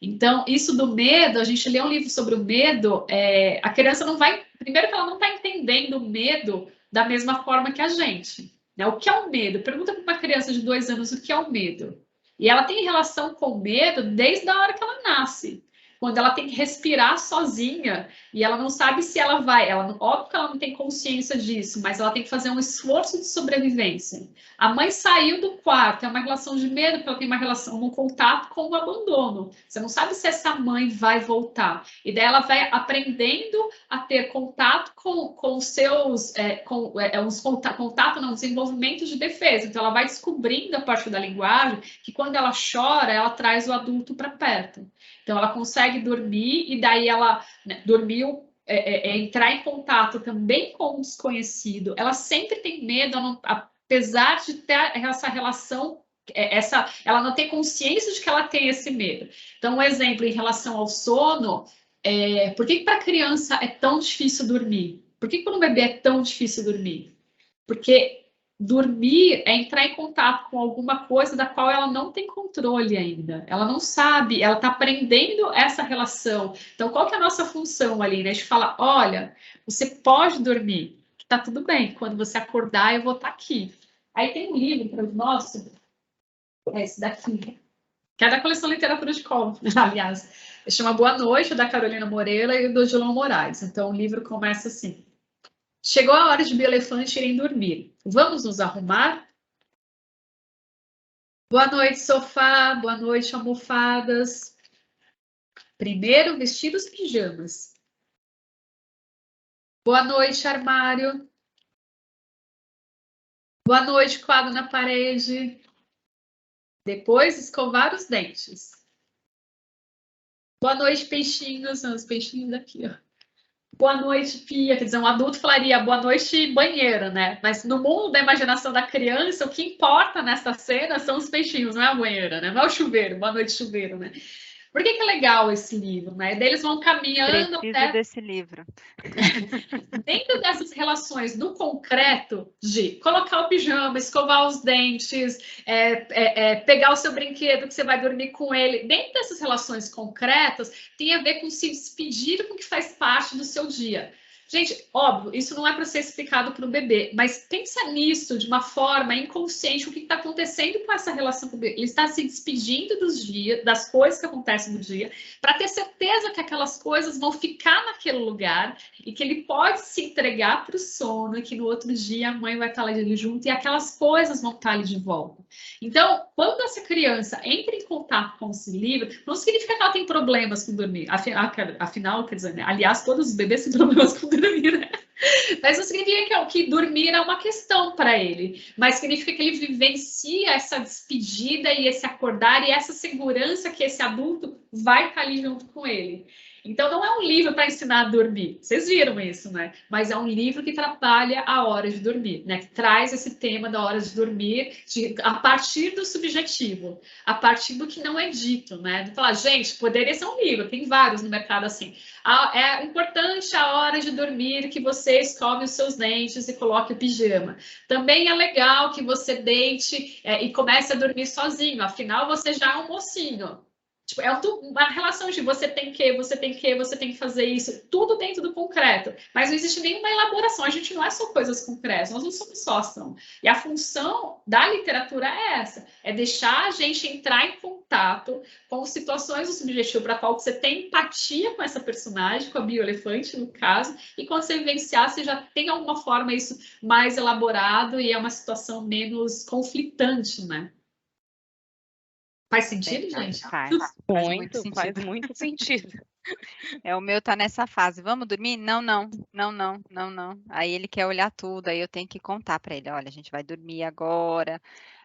Então, isso do medo, a gente lê um livro sobre o medo, a criança não vai... Primeiro que ela não está entendendo o medo da mesma forma que a gente. Né? O que é o medo? Pergunta para uma criança de 2 anos o que é o medo. E ela tem relação com o medo desde a hora que ela nasce. Quando ela tem que respirar sozinha e ela não sabe se ela vai, óbvio que ela não tem consciência disso, mas ela tem que fazer um esforço de sobrevivência. A mãe saiu do quarto, é uma relação de medo, porque ela tem uma relação, um contato com o abandono. Você não sabe se essa mãe vai voltar. E daí ela vai aprendendo a ter contato com os seus, desenvolvimento de defesa. Então ela vai descobrindo a partir da linguagem que quando ela chora, ela traz o adulto para perto. Então, ela consegue dormir e daí ela dormiu, entrar em contato também com o desconhecido. Ela sempre tem medo, apesar de ter essa relação, ela não tem consciência de que ela tem esse medo. Então, um exemplo em relação ao sono, por que para a criança é tão difícil dormir? Por que quando o bebê é tão difícil dormir? Porque dormir é entrar em contato com alguma coisa da qual ela não tem controle ainda. Ela não sabe, ela está aprendendo essa relação. Então, qual que é a nossa função ali? Né? A gente fala, olha, você pode dormir, tá tudo bem. Quando você acordar, eu vou estar aqui. Aí tem um livro para os nossos, é esse daqui, que é da coleção Literatura de Colo, aliás. Chama Boa Noite, da Carolina Moreira e do Gilão Moraes. Então, o livro começa assim. Chegou a hora de Bioelefante irem dormir. Vamos nos arrumar? Boa noite, sofá. Boa noite, almofadas. Primeiro, vestir os pijamas. Boa noite, armário. Boa noite, quadro na parede. Depois, escovar os dentes. Boa noite, peixinhos. São os peixinhos daqui, ó. Boa noite, pia. Quer dizer, um adulto falaria boa noite, banheiro, né? Mas no mundo da imaginação da criança, o que importa nessa cena são os peixinhos, não é a banheira, né? Não é o chuveiro. Boa noite, chuveiro, né? Por que é legal esse livro, né? Eles vão caminhando Preciso desse livro. Dentro dessas relações no concreto de colocar o pijama, escovar os dentes, pegar o seu brinquedo que você vai dormir com ele, dentro dessas relações concretas, tem a ver com se despedir com o que faz parte do seu dia. Gente, óbvio, isso não é para ser explicado para o bebê, mas pensa nisso de uma forma inconsciente, o que está acontecendo com essa relação com o bebê. Ele está se despedindo dos dias, das coisas que acontecem no dia, para ter certeza que aquelas coisas vão ficar naquele lugar e que ele pode se entregar para o sono e que no outro dia a mãe vai estar ali junto e aquelas coisas vão estar ali de volta. Então, quando essa criança entra em contato com esse livro, não significa que ela tem problemas com dormir. Afinal, quer dizer, né? Aliás, todos os bebês têm problemas com dormir, né? Mas não significa que dormir é uma questão para ele, mas significa que ele vivencia essa despedida e esse acordar e essa segurança que esse adulto vai estar ali junto com ele. Então, não é um livro para ensinar a dormir. Vocês viram isso, né? Mas é um livro que trabalha a hora de dormir, né? Que traz esse tema da hora de dormir a partir do subjetivo, a partir do que não é dito, né? De falar, gente, poderia ser um livro, tem vários no mercado assim. É importante a hora de dormir que você escove os seus dentes e coloque o pijama. Também é legal que você deite e comece a dormir sozinho, afinal você já é um mocinho. Tipo, é uma relação de você tem que fazer isso, tudo dentro do concreto. Mas não existe nenhuma elaboração, a gente não é só coisas concretas, nós não somos só ação. E a função da literatura é essa, é deixar a gente entrar em contato com situações do subjetivo para qual você tem empatia com essa personagem, com a Bioelefante, no caso, e quando você vivenciar, você já tem alguma forma isso mais elaborado e é uma situação menos conflitante, né? Faz sentido, gente? Faz muito sentido. Faz muito sentido. O meu tá nessa fase. Vamos dormir? Não. Aí ele quer olhar tudo, aí eu tenho que contar para ele, olha, a gente vai dormir agora.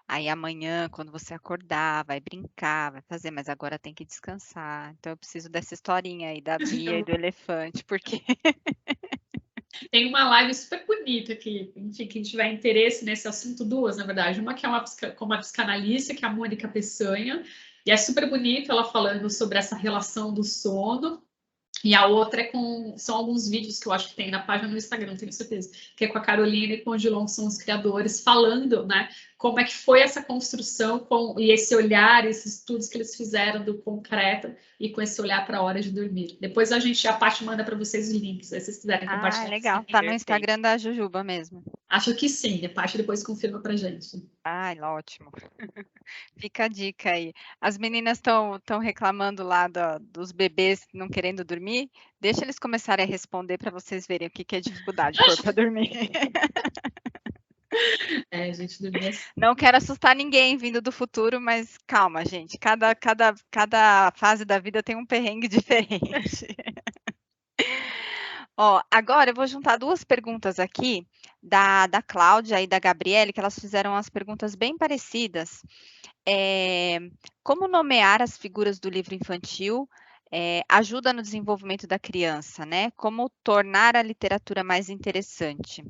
Aí amanhã, quando você acordar, vai brincar, vai fazer, mas agora tem que descansar. Então eu preciso dessa historinha aí da Bia e do elefante, porque tem uma live super bonita que, enfim, quem tiver interesse nesse assunto, duas, na verdade. Uma que é com uma psicanalista, que é a Mônica Peçanha, e é super bonita ela falando sobre essa relação do sono. E a outra são alguns vídeos que eu acho que tem na página do Instagram, não tenho certeza, que é com a Carolina e com o Gilon, que são os criadores, falando, né, como é que foi essa construção e esse olhar, esses estudos que eles fizeram do concreto e com esse olhar para a hora de dormir. Depois a Paty manda para vocês os links, se vocês quiserem compartilhar. Legal, tá no Instagram da Jujuba mesmo. Acho que sim, a Paty depois confirma pra gente. Ótimo. Fica a dica aí. As meninas estão reclamando lá dos bebês não querendo dormir. Deixa eles começarem a responder para vocês verem o que é dificuldade para dormir. Gente, dormir assim. Não quero assustar ninguém vindo do futuro, mas calma, gente. Cada fase da vida tem um perrengue diferente. Agora eu vou juntar duas perguntas aqui, da Cláudia e da Gabriele, que elas fizeram as perguntas bem parecidas. Como nomear as figuras do livro infantil ajuda no desenvolvimento da criança, né? Como tornar a literatura mais interessante?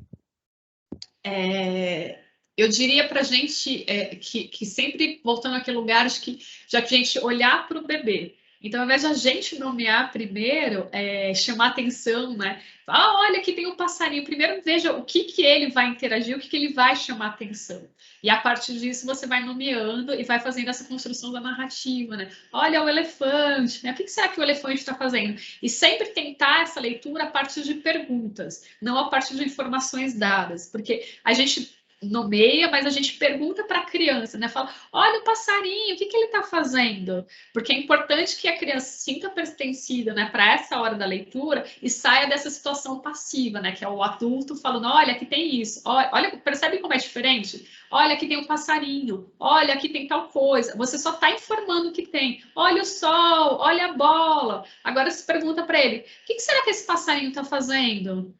Eu diria para a gente que sempre, voltando àquele lugar, que já que a gente olhar para o bebê, Então, ao invés de a gente nomear primeiro, chamar atenção, né? Ah, olha, aqui tem um passarinho. Primeiro veja o que ele vai interagir, o que ele vai chamar atenção. E a partir disso você vai nomeando e vai fazendo essa construção da narrativa, né? Olha o elefante, né? O que será que o elefante está fazendo? E sempre tentar essa leitura a partir de perguntas, não a partir de informações dadas, porque a gente nomeia, mas a gente pergunta para a criança, né? Fala, olha o passarinho, o que ele está fazendo? Porque é importante que a criança se sinta pertencida, né, para essa hora da leitura e saia dessa situação passiva, né, que é o adulto falando, olha, aqui tem isso, olha, percebe como é diferente? Olha, aqui tem um passarinho, olha, aqui tem tal coisa. Você só está informando o que tem. Olha o sol, olha a bola. Agora se pergunta para ele, o que será que esse passarinho está fazendo?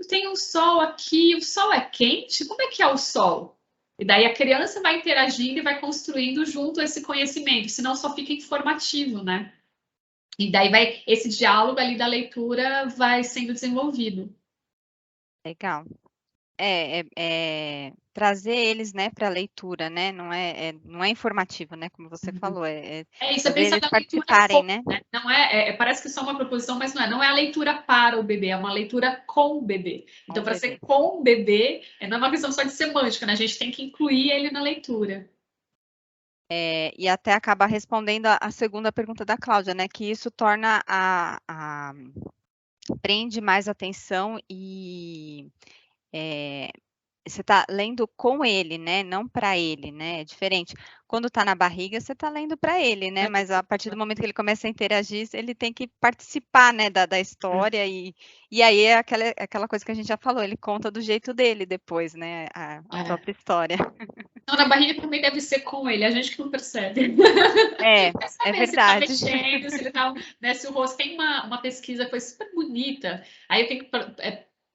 Tem um sol aqui, o sol é quente? Como é que é o sol? E daí a criança vai interagindo e vai construindo junto esse conhecimento, senão só fica informativo, né? E daí vai esse diálogo ali da leitura vai sendo desenvolvido. Legal. Trazer eles, né, para a leitura, né? Não é informativo, né? Como você falou, isso, fazer pensar eles na participarem, leitura, né? Não parece que é só uma proposição, mas não é a leitura para o bebê, é uma leitura com o bebê. Então, para ser com o bebê, não é uma questão só de semântica, né? A gente tem que incluir ele na leitura. E até acaba respondendo a segunda pergunta da Cláudia, né? Que isso torna prende mais atenção e você está lendo com ele, né? Não para ele, né? É diferente. Quando está na barriga, você está lendo para ele, né? Mas a partir do momento que ele começa a interagir, ele tem que participar, né, da história e aí é aquela coisa que a gente já falou, ele conta do jeito dele depois, né? A própria história. Não, na barriga também deve ser com ele, a gente que não percebe. É verdade. Se ele tá mexendo, se ele tá, né, se o rosto tem uma pesquisa que foi super bonita, aí eu tenho que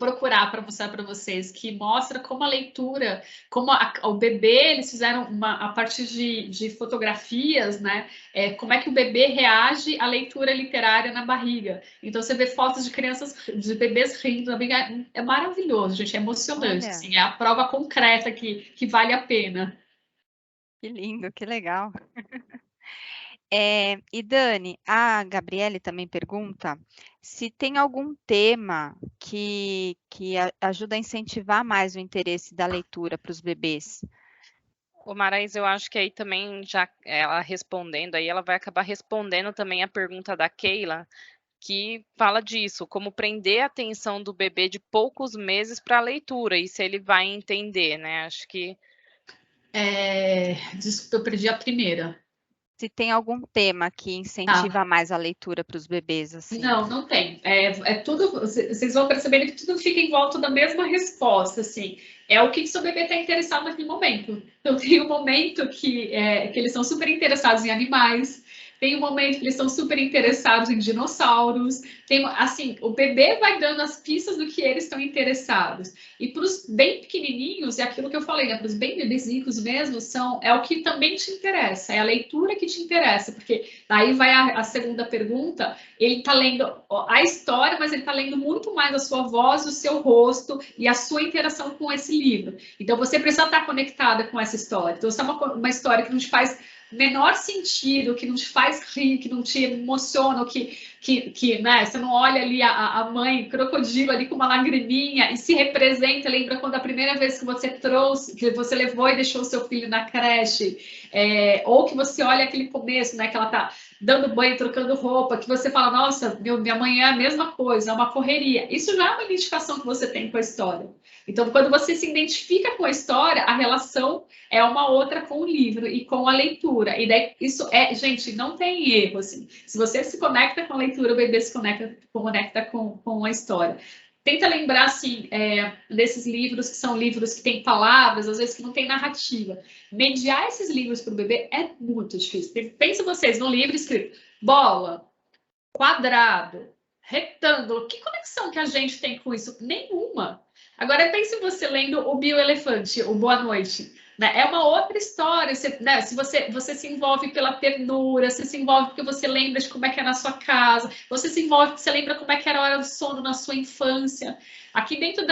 procurar para mostrar para vocês, que mostra como a leitura, como o bebê, eles fizeram a partir de fotografias, né? Como é que o bebê reage à leitura literária na barriga. Então você vê fotos de crianças, de bebês rindo na barriga, é maravilhoso, gente, é emocionante, assim, é a prova concreta que vale a pena. Que lindo, que legal. E Dani, a Gabriele também pergunta se tem algum tema que ajuda a incentivar mais o interesse da leitura para os bebês. Ô, Marais, eu acho que aí também, já ela respondendo, aí ela vai acabar respondendo também a pergunta da Keila, que fala disso, como prender a atenção do bebê de poucos meses para a leitura, e se ele vai entender, né? Acho que... Desculpa, eu perdi a primeira. Se tem algum tema que incentiva mais a leitura para os bebês, assim. Não tem. É tudo, vocês vão percebendo que tudo fica em volta da mesma resposta, assim. É o que o seu bebê está interessado naquele momento. Então, tem um momento que eles são super interessados em animais, tem um momento que eles são super interessados em dinossauros. Assim, o bebê vai dando as pistas do que eles estão interessados. E para os bem pequenininhos, é aquilo que eu falei, né? Para os bem bebezinhos mesmo, é o que também te interessa, é a leitura que te interessa, porque aí vai a segunda pergunta, ele está lendo a história, mas ele está lendo muito mais a sua voz, o seu rosto e a sua interação com esse livro. Então, você precisa estar conectada com essa história. Então, se é uma história que não te faz menor sentido, que não te faz rir, que não te emociona, que né, você não olha ali a mãe crocodilo ali com uma lagriminha e se representa, lembra quando a primeira vez que você trouxe, que você levou e deixou o seu filho na creche, ou que você olha aquele começo, né, que ela tá dando banho, trocando roupa, que você fala, nossa, minha mãe é a mesma coisa, é uma correria. Isso já é uma identificação que você tem com a história. Então, quando você se identifica com a história, a relação é uma outra com o livro e com a leitura. E daí, isso gente, não tem erro, assim. Se você se conecta com a leitura, o bebê se conecta com a história. Tenta lembrar, assim, desses livros que são livros que têm palavras, às vezes que não tem narrativa. Mediar esses livros para o bebê é muito difícil. Pensa vocês num livro escrito bola, quadrado, retângulo. Que conexão que a gente tem com isso? Nenhuma. Agora, pense você lendo o Bioelefante, o Boa Noite. Né? É uma outra história. Né? Se você se envolve pela ternura, você se envolve porque você lembra de como é que é na sua casa, você se envolve porque você lembra como é que era a hora do sono na sua infância. Aqui dentro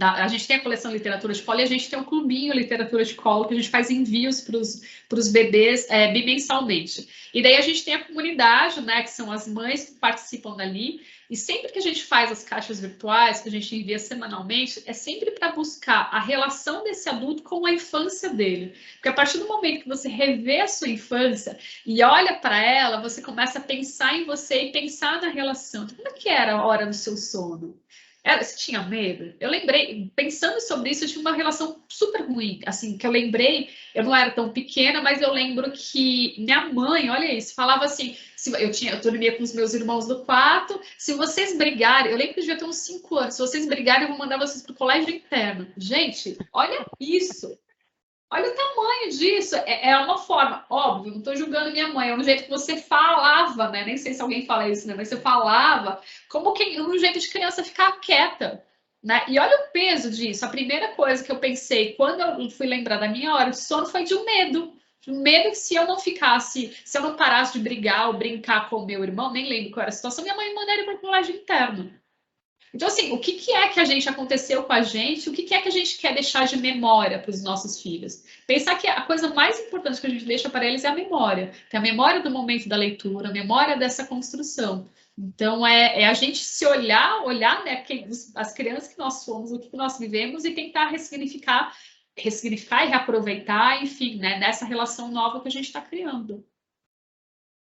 A gente tem a coleção Literatura de Colo e a gente tem o clubinho Literatura de Colo, que a gente faz envios para os bebês bimensalmente. E daí a gente tem a comunidade, né, que são as mães que participam dali. E sempre que a gente faz as caixas virtuais, que a gente envia semanalmente, é sempre para buscar a relação desse adulto com a infância dele. Porque a partir do momento que você revê a sua infância e olha para ela, você começa a pensar em você e pensar na relação. Então, como é que era a hora do seu sono? Você tinha medo? Eu lembrei, pensando sobre isso, eu tinha uma relação super ruim, assim, que eu lembrei, eu não era tão pequena, mas eu lembro que minha mãe, olha isso, falava assim, eu dormia com os meus irmãos do quarto, se vocês brigarem, eu lembro que eu devia ter uns 5 anos, se vocês brigarem, eu vou mandar vocês para o colégio interno. Gente, olha isso! Olha o tamanho disso. É uma forma, óbvio, não estou julgando minha mãe, é um jeito que você falava, né? Nem sei se alguém fala isso, né? Mas você falava como que um jeito de criança ficar quieta, né? E olha o peso disso. A primeira coisa que eu pensei quando eu fui lembrar da minha hora de sono foi de um medo. De um medo que se eu não ficasse, se eu não parasse de brigar ou brincar com o meu irmão, nem lembro qual era a situação, minha mãe me mandaria para o colégio interno. Então, assim, o que é que a gente aconteceu com a gente? O que é que a gente quer deixar de memória para os nossos filhos? Pensar que a coisa mais importante que a gente deixa para eles é a memória. Tem a memória do momento da leitura, a memória dessa construção. Então, é a gente se olhar, né, as crianças que nós somos, o que nós vivemos e tentar ressignificar e reaproveitar, enfim, né, nessa relação nova que a gente está criando.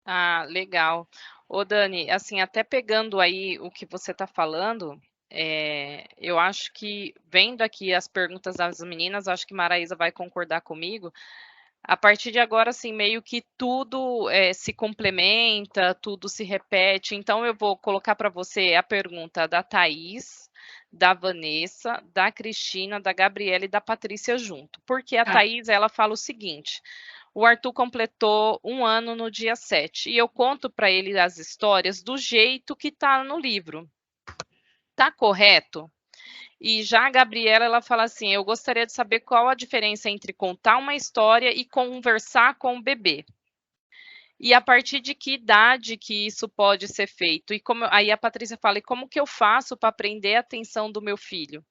Ah, legal. Ô, Dani, assim, até pegando aí o que você está falando, eu acho que, vendo aqui as perguntas das meninas, acho que Maraísa vai concordar comigo. A partir de agora, assim, meio que tudo se complementa, tudo se repete. Então, eu vou colocar para você a pergunta da Thaís, da Vanessa, da Cristina, da Gabriela e da Patrícia junto. Porque a Thaís, ela fala o seguinte: o Arthur completou 1 ano no dia 7 e eu conto para ele as histórias do jeito que está no livro. Tá correto? E já a Gabriela, ela fala assim: eu gostaria de saber qual a diferença entre contar uma história e conversar com o bebê. E a partir de que idade que isso pode ser feito? E como aí a Patrícia fala: e como que eu faço para prender a atenção do meu filho?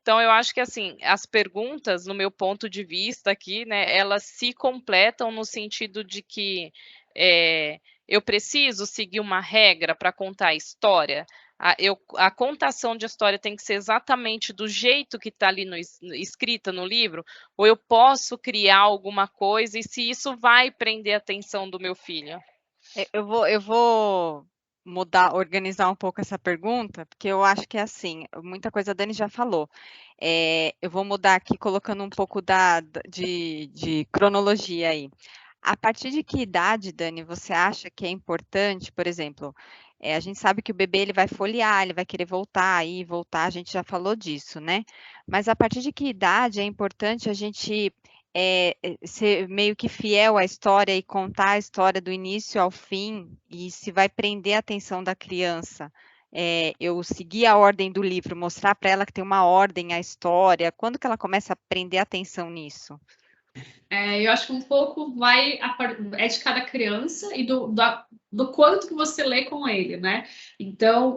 Então, eu acho que, assim, as perguntas, no meu ponto de vista aqui, né, elas se completam no sentido de que eu preciso seguir uma regra para contar a história. A contação de história tem que ser exatamente do jeito que está ali escrita no livro, ou eu posso criar alguma coisa, e se isso vai prender a atenção do meu filho? Eu vou mudar, organizar um pouco essa pergunta, porque eu acho que é assim, muita coisa a Dani já falou. Eu vou mudar aqui colocando um pouco de cronologia aí. A partir de que idade, Dani, você acha que é importante, por exemplo, a gente sabe que o bebê ele vai folhear, ele vai querer voltar aí, voltar, a gente já falou disso, né? Mas a partir de que idade é importante a gente ser meio que fiel à história e contar a história do início ao fim, e se vai prender a atenção da criança? Eu seguir a ordem do livro, mostrar para ela que tem uma ordem à história, quando que ela começa a prender atenção nisso? Eu acho que um pouco é de cada criança e do quanto que você lê com ele, né? Então,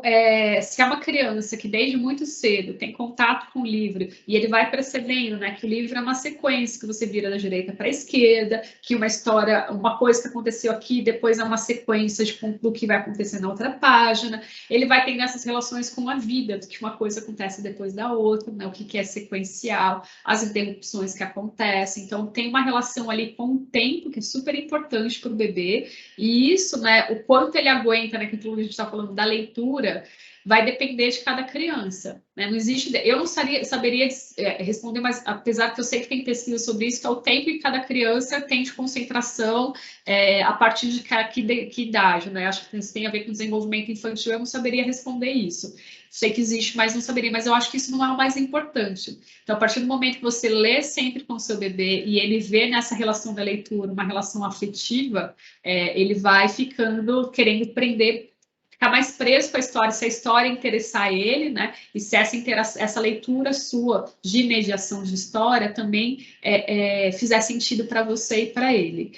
se é uma criança que desde muito cedo tem contato com o livro e ele vai percebendo, né, que o livro é uma sequência que você vira da direita para a esquerda, que uma história, uma coisa que aconteceu aqui, depois é uma sequência do que vai acontecer na outra página, ele vai tendo essas relações com a vida, que uma coisa acontece depois da outra, né? O que é sequencial, as interrupções que acontecem. Então, tem uma relação ali com o tempo que é super importante para o bebê, e isso, né, o quanto ele aguenta, né, que a gente está falando da leitura, vai depender de cada criança, né? Não existe, eu não saberia responder, mas apesar que eu sei que tem pesquisa sobre isso, que é o tempo que cada criança tem de concentração a partir de que idade, né? Acho que isso tem a ver com desenvolvimento infantil, eu não saberia responder isso. Sei que existe, mas não saberia, mas eu acho que isso não é o mais importante. Então, a partir do momento que você lê sempre com o seu bebê e ele vê nessa relação da leitura uma relação afetiva, ele vai ficando querendo ficar mais preso com a história, se a história interessar ele, né? E se essa leitura sua de mediação de história também fizer sentido para você e para ele.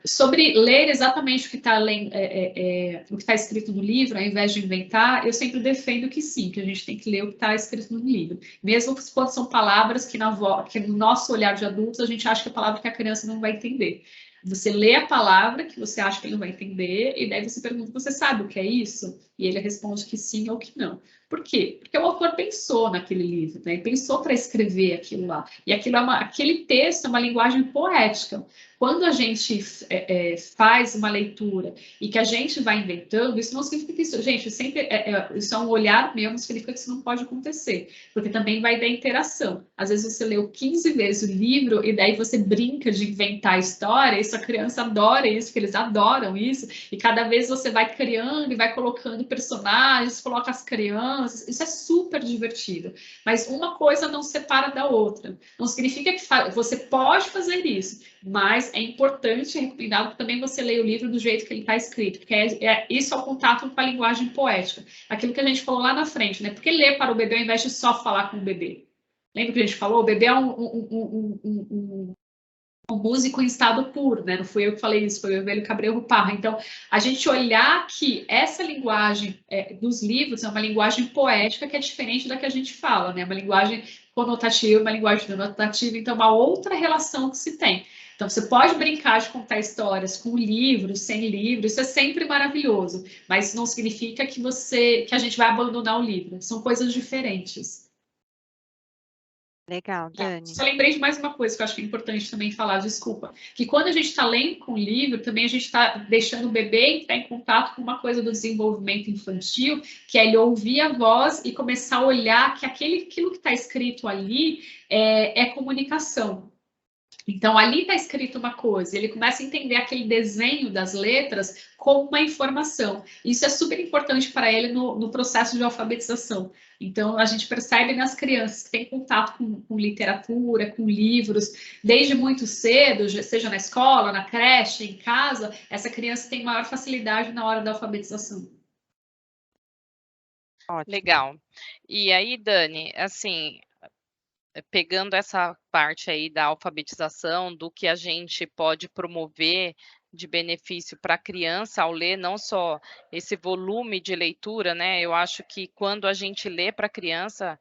Sobre ler exatamente o que está escrito no livro, ao invés de inventar, eu sempre defendo que sim, que a gente tem que ler o que está escrito no livro. Mesmo quando são palavras que no nosso olhar de adultos a gente acha que é palavra que a criança não vai entender. Você lê a palavra que você acha que ele não vai entender, e daí você pergunta, você sabe o que é isso? E ele responde que sim ou que não. Por quê? Porque o autor pensou naquele livro, né? Ele pensou para escrever aquilo lá. E aquele texto é uma linguagem poética. Quando a gente faz uma leitura e que a gente vai inventando, isso não significa que isso, gente, sempre isso é um olhar mesmo, significa que isso não pode acontecer, porque também vai dar interação. Às vezes você leu 15 vezes o livro e daí você brinca de inventar a história, e sua criança adora isso, porque eles adoram isso, e cada vez você vai criando e vai colocando personagens, coloca as crianças, isso é super divertido. Mas uma coisa não separa da outra. Não significa que você pode fazer isso, mas é importante, é recomendado que também você leia o livro do jeito que ele está escrito, porque isso é o contato com a linguagem poética. Aquilo que a gente falou lá na frente, né? Porque ler para o bebê ao invés de só falar com o bebê. Lembra que a gente falou? O bebê é um músico em estado puro, né? Não fui eu que falei isso, foi o Evelio Cabrejo Parra. Então, a gente olhar que essa linguagem dos livros é uma linguagem poética que é diferente da que a gente fala, né? Uma linguagem conotativa, uma linguagem denotativa, então uma outra relação que se tem. Então, você pode brincar de contar histórias com livros, sem livro, isso é sempre maravilhoso, mas não significa que a gente vai abandonar o livro. São coisas diferentes. Legal, Dani. Só lembrei de mais uma coisa que eu acho que é importante também falar, desculpa, que quando a gente está lendo com o livro, também a gente está deixando o bebê entrar em contato com uma coisa do desenvolvimento infantil, que é ele ouvir a voz e começar a olhar que aquilo que está escrito ali é comunicação. Então, ali está escrito uma coisa, ele começa a entender aquele desenho das letras como uma informação. Isso é super importante para ele no processo de alfabetização. Então, a gente percebe nas crianças que têm contato com literatura, com livros, desde muito cedo, seja na escola, na creche, em casa, essa criança tem maior facilidade na hora da alfabetização. Ótimo. Legal. E aí, Dani, assim, pegando essa parte aí da alfabetização, do que a gente pode promover de benefício para a criança ao ler, não só esse volume de leitura, né? Eu acho que quando a gente lê para a criança,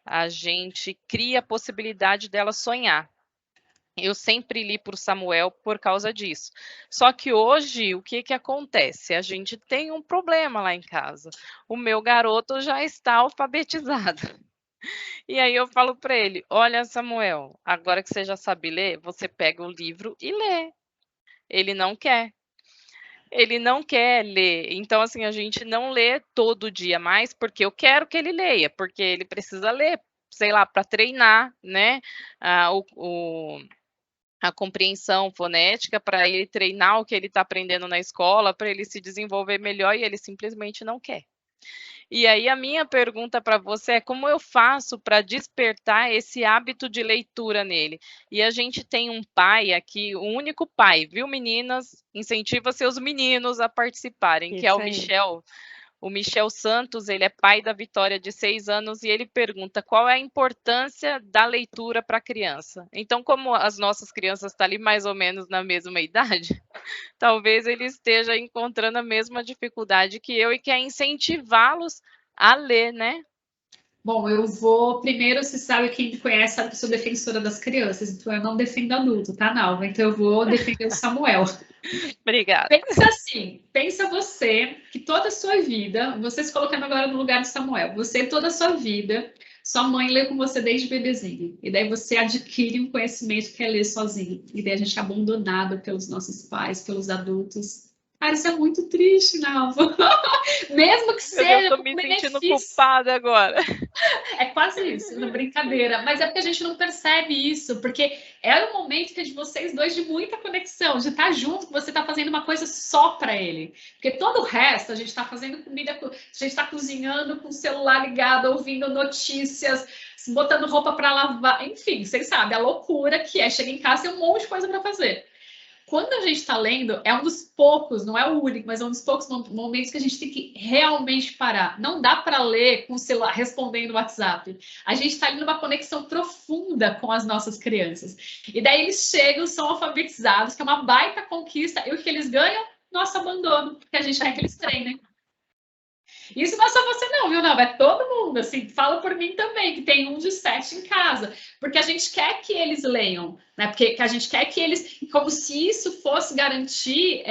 a gente cria a possibilidade dela sonhar. Eu sempre li por Samuel por causa disso. Só que hoje, o que acontece? A gente tem um problema lá em casa. O meu garoto já está alfabetizado. E aí eu falo para ele, olha, Samuel, agora que você já sabe ler, você pega o livro e lê. Ele não quer. Ele não quer ler. Então, assim, a gente não lê todo dia mais, porque eu quero que ele leia, porque ele precisa ler, sei lá, para treinar, né? A compreensão fonética, para ele treinar o que ele está aprendendo na escola, para ele se desenvolver melhor, e ele simplesmente não quer. E aí a minha pergunta para você é como eu faço para despertar esse hábito de leitura nele? E a gente tem um pai aqui, o único pai, viu, meninas? Incentiva seus meninos a participarem, que é o Michel. O Michel Santos, ele é pai da Vitória de 6 anos e ele pergunta qual é a importância da leitura para a criança. Então, como as nossas crianças estão ali mais ou menos na mesma idade, talvez ele esteja encontrando a mesma dificuldade que eu e quer incentivá-los a ler, né? Bom, primeiro, você sabe, quem me conhece sabe que eu sou defensora das crianças, então eu não defendo adulto, tá, Nalva? Então eu vou defender o Samuel. Obrigada. Pensa assim, pensa você, que toda a sua vida, você se colocando agora no lugar de Samuel, você toda a sua vida, sua mãe lê com você desde bebezinho, e daí você adquire um conhecimento que é ler sozinho, e daí a gente é abandonado pelos nossos pais, pelos adultos. Cara, isso é muito triste, Nalva. Mesmo que seja. Eu tô me sentindo culpada agora. É quase isso, uma brincadeira. Mas é porque a gente não percebe isso, porque era um momento que é de vocês dois de muita conexão, de estar junto, que você está fazendo uma coisa só para ele. Porque todo o resto, a gente está fazendo comida, a gente está cozinhando com o celular ligado, ouvindo notícias, botando roupa para lavar, enfim, vocês sabem, a loucura que é chegar em casa e um monte de coisa para fazer. quando a gente está lendo, é um dos poucos, não é o único, mas é um dos poucos momentos que a gente tem que realmente parar. Não dá para ler com o celular respondendo o WhatsApp. A gente está ali numa conexão profunda com as nossas crianças. E daí eles chegam, são alfabetizados, que é uma baita conquista, e o que eles ganham? Nosso abandono, porque a gente quer que eles treinem. Isso não é só você não, viu? Não, é todo mundo, assim, fala por mim também, que tem um de 7 em casa, porque a gente quer que eles leiam, né? Porque a gente quer que eles, como se isso fosse garantir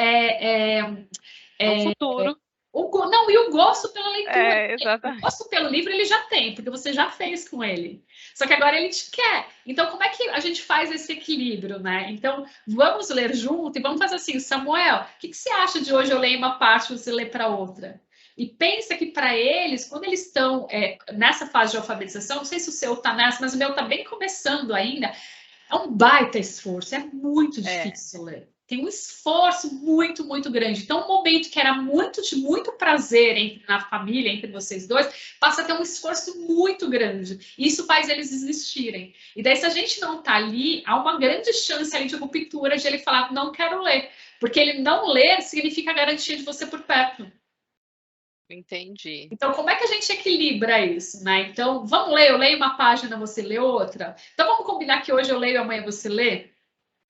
o futuro. Não, e o gosto pela leitura. Exatamente. O gosto pelo livro ele já tem, porque você já fez com ele. Só que agora ele te quer. Então, como é que a gente faz esse equilíbrio, né? Então, vamos ler junto e vamos fazer assim, Samuel, o que você acha de hoje eu leio uma parte e você lê para outra? E pensa que para eles, quando eles estão nessa fase de alfabetização, não sei se o seu está nessa, mas o meu está bem começando ainda, é um baita esforço, é muito difícil ler. Tem um esforço muito, muito grande. Então, um momento que era de muito prazer na família, entre vocês dois, passa a ter um esforço muito grande. Isso faz eles desistirem. E daí, se a gente não está ali, há uma grande chance ali de ruptura de ele falar, não quero ler. Porque ele não ler significa a garantia de você por perto. Entendi. Então, como é que a gente equilibra isso, né? Então, vamos ler, eu leio uma página, você lê outra. Então, vamos combinar que hoje eu leio, amanhã você lê?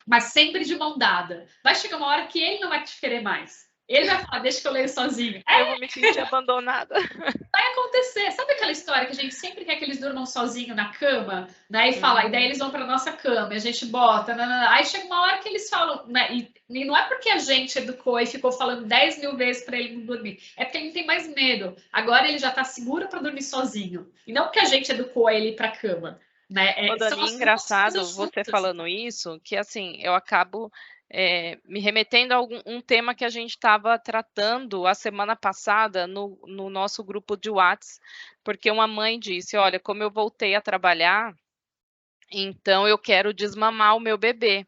Mas sempre de mão dada. Vai chegar uma hora que ele não vai te querer mais. Ele vai falar, deixa que eu leio sozinho. Eu vou me sentir abandonada. Vai acontecer. Sabe aquela história que a gente sempre quer que eles durmam sozinhos na cama, né? E fala, e daí eles vão para nossa cama, e a gente bota, aí chega uma hora que eles falam, né? E não é porque a gente educou e ficou falando 10 mil vezes para ele não dormir, é porque ele não tem mais medo. Agora ele já está seguro para dormir sozinho. E não porque a gente educou ele para a cama. Né? Dani, engraçado você falando isso, que assim, eu acabo me remetendo a um tema que a gente estava tratando a semana passada no nosso grupo de WhatsApp, porque uma mãe disse, olha, como eu voltei a trabalhar, então eu quero desmamar o meu bebê.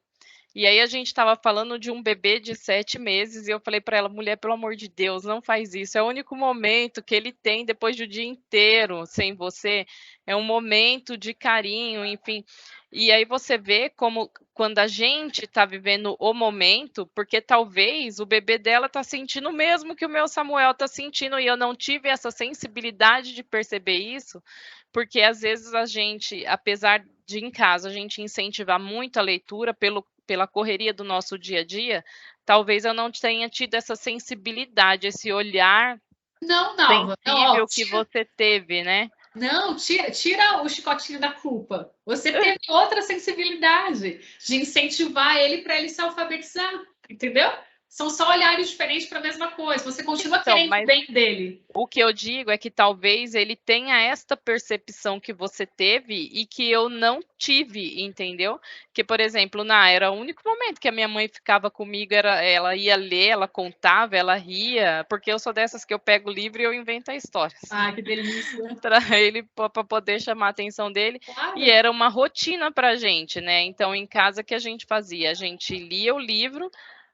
E aí a gente estava falando de um bebê de 7 meses e eu falei para ela, mulher, pelo amor de Deus, não faz isso. É o único momento que ele tem depois do dia inteiro sem você. É um momento de carinho, enfim. E aí você vê como quando a gente está vivendo o momento, porque talvez o bebê dela está sentindo o mesmo que o meu Samuel está sentindo e eu não tive essa sensibilidade de perceber isso, porque às vezes a gente, apesar de em casa a gente incentivar muito a leitura pela correria do nosso dia a dia, talvez eu não tenha tido essa sensibilidade, esse olhar sensível que você teve, né? Não, tira o chicotinho da culpa. Você teve outra sensibilidade de incentivar ele para ele se alfabetizar, entendeu? São só olhares diferentes para a mesma coisa. Você continua querendo o bem dele. O que eu digo é que talvez ele tenha esta percepção que você teve e que eu não tive, entendeu? Que, por exemplo, era o único momento que a minha mãe ficava comigo, ela ia ler, ela contava, ela ria, porque eu sou dessas que eu pego o livro e eu invento histórias. Ah, que delícia! Para ele, para poder chamar a atenção dele. Claro. E era uma rotina para a gente, né? Então, em casa, o que a gente fazia? A gente lia o livro,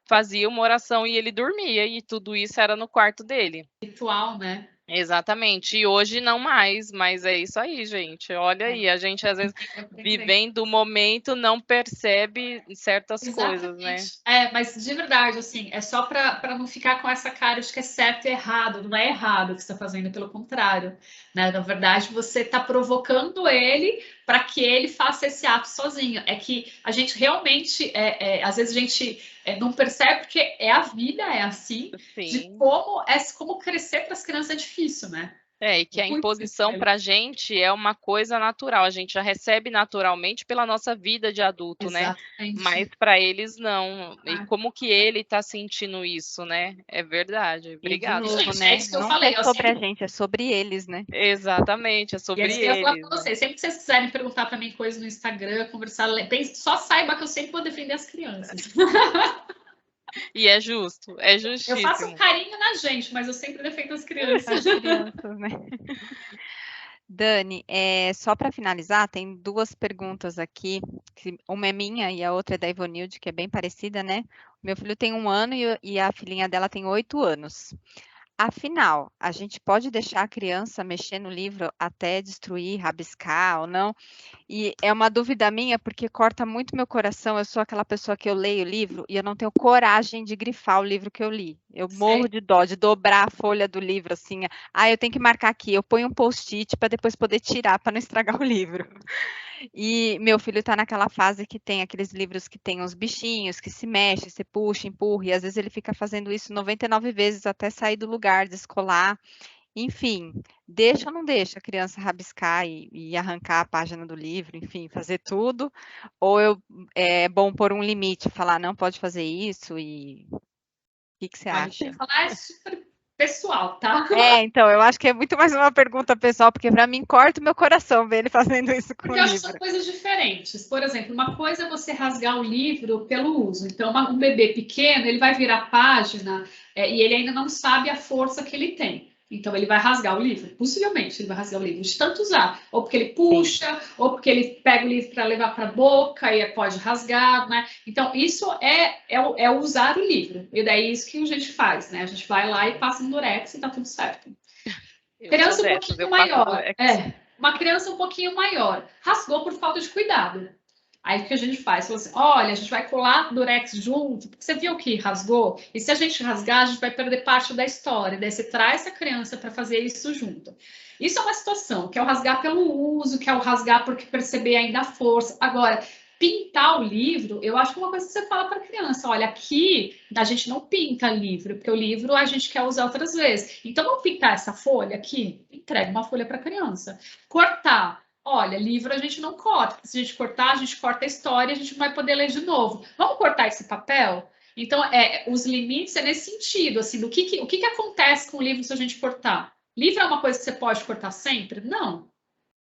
fazia uma oração e ele dormia, e tudo isso era no quarto dele. Ritual, né? Exatamente, e hoje não mais, mas é isso aí, gente. Olha aí, a gente às vezes vivendo o momento não percebe certas coisas, né? Mas de verdade, assim, é só para não ficar com essa cara de que é certo e errado. Não é errado o que você está fazendo, pelo contrário, né? Na verdade, você está provocando ele para que ele faça esse ato sozinho. É que a gente realmente, às vezes a gente não percebe porque a vida é assim. Sim. De como crescer para as crianças é difícil, né? E que a imposição para a gente é uma coisa natural, a gente já recebe naturalmente pela nossa vida de adulto, exatamente, né? Mas para eles não. E como que ele está sentindo isso, né? É verdade. Obrigada. Novo, né? É isso que eu falei. É sobre a gente, é sobre eles, né? Exatamente, é sobre eles. E é isso que eu ia falar para vocês. Sempre que vocês quiserem perguntar para mim coisas no Instagram, conversar, só saiba que eu sempre vou defender as crianças. E é justo, é justíssimo. Eu faço carinho na gente, mas eu sempre defendo as crianças. Né? Dani, só para finalizar, tem 2 perguntas aqui, uma é minha e a outra é da Ivonilde, que é bem parecida, né? Meu filho tem 1 ano e a filhinha dela tem 8 anos. Afinal, a gente pode deixar a criança mexer no livro até destruir, rabiscar ou não? E é uma dúvida minha, porque corta muito meu coração. Eu sou aquela pessoa que eu leio o livro e eu não tenho coragem de grifar o livro que eu li. Eu morro de dó de dobrar a folha do livro assim. Eu tenho que marcar aqui. Eu ponho um post-it para depois poder tirar, para não estragar o livro. E meu filho está naquela fase que tem aqueles livros que tem uns bichinhos que se mexe, você puxa, empurra, e às vezes ele fica fazendo isso 99 vezes até sair do lugar, descolar. Enfim, deixa ou não deixa a criança rabiscar e arrancar a página do livro, enfim, fazer tudo? Ou é bom pôr um limite, falar não pode fazer isso e o que você Olha, acha? sem falar, é super pessoal, tá? Então, eu acho que é muito mais uma pergunta pessoal, porque para mim corta o meu coração ver ele fazendo isso com o Porque eu acho que são livro. coisas diferentes. Por exemplo, uma coisa é você rasgar o livro pelo uso. Então, um bebê pequeno, ele vai virar a página e ele ainda não sabe a força que ele tem. Então, ele vai rasgar o livro. Possivelmente, ele vai rasgar o livro de tanto usar. Ou porque ele puxa, ou porque ele pega o livro para levar para a boca e pode rasgar, né? Então, isso é usar o livro. E daí, isso que a gente faz, né? A gente vai lá e passa no durex e tá tudo certo. Eu sou Criança um dessas, pouquinho eu passo maior. durex. Uma criança um pouquinho maior. Rasgou por falta de cuidado. Aí o que a gente faz? Fala assim, olha, a gente vai colar durex junto, porque você viu que rasgou? E se a gente rasgar, a gente vai perder parte da história. Daí você traz a criança para fazer isso junto. Isso é uma situação, que é o rasgar pelo uso, que é o rasgar porque perceber ainda a força. Agora, pintar o livro, eu acho que é uma coisa que você fala para a criança, olha, aqui a gente não pinta livro, porque o livro a gente quer usar outras vezes. Então, vamos pintar essa folha aqui? Entrega uma folha para a criança. Cortar. Olha, livro a gente não corta. Se a gente cortar, a gente corta a história, a gente não vai poder ler de novo. Vamos cortar esse papel? Então, os limites é nesse sentido, assim, o que acontece com o livro se a gente cortar? Livro é uma coisa que você pode cortar sempre? Não.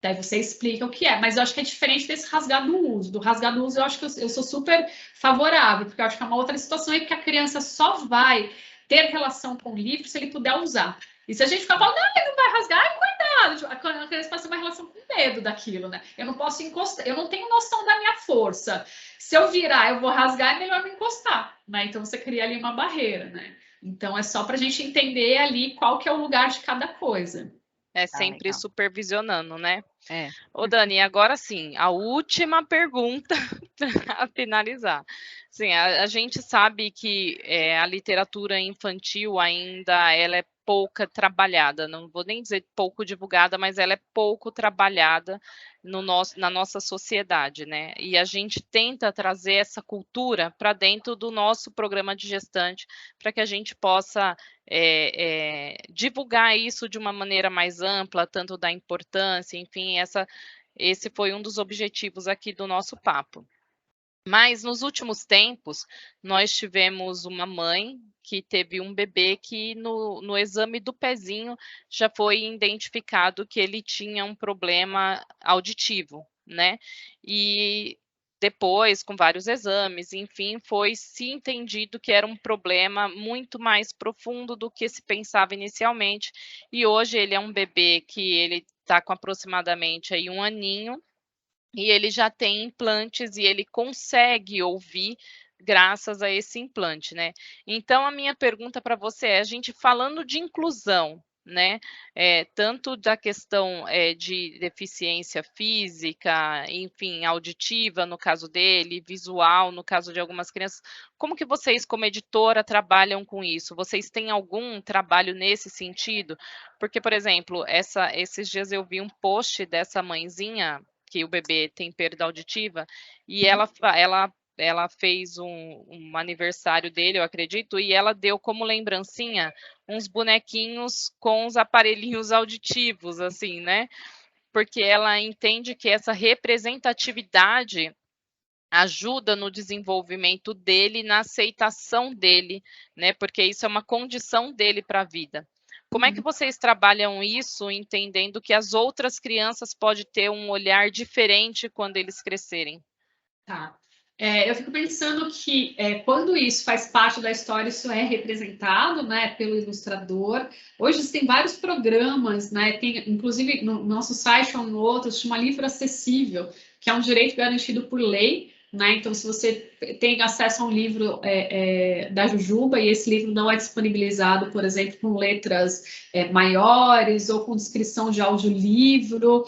Daí você explica o que é, mas eu acho que é diferente desse rasgar do uso. Do rasgar do uso, eu acho que eu sou super favorável, porque eu acho que é uma outra situação em que a criança só vai ter relação com o livro se ele puder usar. E se a gente ficar falando, não, ele não vai rasgar, cuidado, a criança passa uma relação com medo daquilo, né? Eu não posso encostar, eu não tenho noção da minha força. Se eu virar, eu vou rasgar, é melhor não encostar, né? Então você cria ali uma barreira, né? Então é só para a gente entender ali qual que é o lugar de cada coisa. É sempre Legal. supervisionando, né? É. Ô, Dani, agora sim, a última pergunta para finalizar. Sim, a gente sabe que a literatura infantil ainda ela é pouca trabalhada, não vou nem dizer pouco divulgada, mas ela é pouco trabalhada na nossa sociedade, né? E a gente tenta trazer essa cultura para dentro do nosso programa de gestante, para que a gente possa divulgar isso de uma maneira mais ampla, tanto da importância, enfim, esse foi um dos objetivos aqui do nosso papo. Mas nos últimos tempos, nós tivemos uma mãe que teve um bebê que no exame do pezinho já foi identificado que ele tinha um problema auditivo, né? E depois, com vários exames, enfim, foi se entendido que era um problema muito mais profundo do que se pensava inicialmente. E hoje ele é um bebê que ele está com aproximadamente aí 1 aninho, e ele já tem implantes e ele consegue ouvir graças a esse implante, né? Então, a minha pergunta para você é, a gente falando de inclusão, né, tanto da questão de deficiência física, enfim, auditiva, no caso dele, visual, no caso de algumas crianças, como que vocês, como editora, trabalham com isso? Vocês têm algum trabalho nesse sentido? Porque, por exemplo, esses dias eu vi um post dessa mãezinha, que o bebê tem perda auditiva, e ela fez um aniversário dele, eu acredito, e ela deu como lembrancinha uns bonequinhos com os aparelhinhos auditivos, assim, né? Porque ela entende que essa representatividade ajuda no desenvolvimento dele, na aceitação dele, né? Porque isso é uma condição dele para a vida. Como é que vocês trabalham isso, entendendo que as outras crianças podem ter um olhar diferente quando eles crescerem? Tá. Eu fico pensando que quando isso faz parte da história, isso é representado, né, pelo ilustrador. Hoje tem vários programas, né, tem, inclusive no nosso site ou no outro, se chama Livro Acessível, que é um direito garantido por lei, né? Então, se você tem acesso a um livro da Jujuba e esse livro não é disponibilizado, por exemplo, com letras maiores ou com descrição de audiolivro,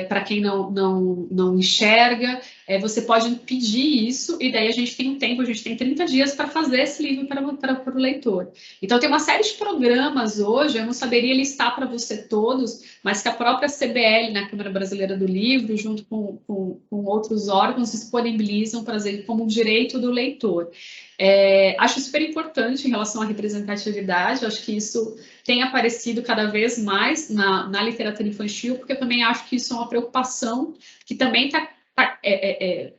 para quem não enxerga, você pode pedir isso e daí a gente tem um tempo, a gente tem 30 dias para fazer esse livro para o leitor. Então, tem uma série de programas hoje, eu não saberia listar para você todos, mas que a própria CBL, na Câmara Brasileira do Livro, junto com outros órgãos, disponibilizam para fazer como um direito do leitor. Acho super importante em relação à representatividade, acho que isso tem aparecido cada vez mais na literatura infantil, porque eu também acho que isso é uma preocupação que também está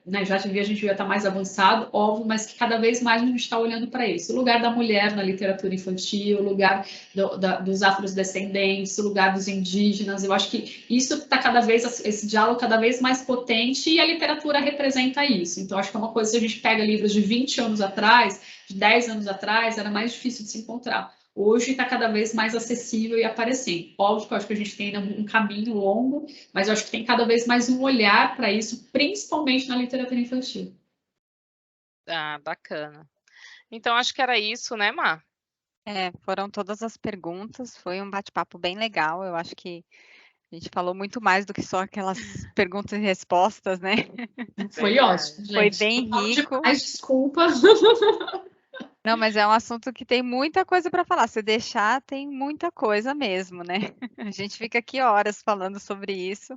né, a gente devia estar mais avançado, óbvio, mas que cada vez mais a gente está olhando para isso. O lugar da mulher na literatura infantil, o lugar dos afrodescendentes, o lugar dos indígenas, eu acho que isso está esse diálogo cada vez mais potente e a literatura representa isso. Então, acho que é uma coisa, se a gente pega livros de 20 anos atrás, de 10 anos atrás, era mais difícil de se encontrar. Hoje está cada vez mais acessível e aparecendo. Óbvio que eu acho que a gente tem ainda um caminho longo, mas eu acho que tem cada vez mais um olhar para isso, principalmente na literatura infantil. Ah, bacana. Então, acho que era isso, né, Má? Foram todas as perguntas, foi um bate-papo bem legal, eu acho que a gente falou muito mais do que só aquelas perguntas e respostas, né? Foi ótimo, gente. Foi bem rico. Desculpa. Não, mas é um assunto que tem muita coisa para falar. Se deixar, tem muita coisa mesmo, né? A gente fica aqui horas falando sobre isso.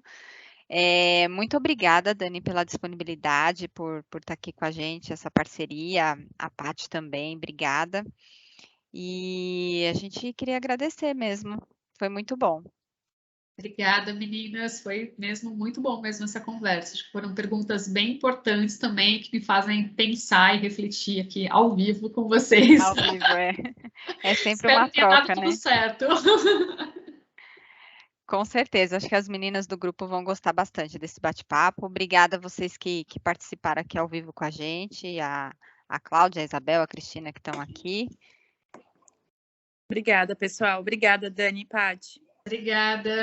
Muito obrigada, Dani, pela disponibilidade, por estar aqui com a gente, essa parceria. A Paty também, obrigada. E a gente queria agradecer mesmo. Foi muito bom. Obrigada, meninas. Foi mesmo muito bom mesmo essa conversa. Acho que foram perguntas bem importantes também que me fazem pensar e refletir aqui ao vivo com vocês. Ao vivo, é sempre Espero uma que tenha dado troca, tudo né? certo. Com certeza, acho que as meninas do grupo vão gostar bastante desse bate-papo. Obrigada a vocês que participaram aqui ao vivo com a gente, a Cláudia, a Isabel, a Cristina que estão aqui. Obrigada, pessoal. Obrigada, Dani e Paty. Obrigada.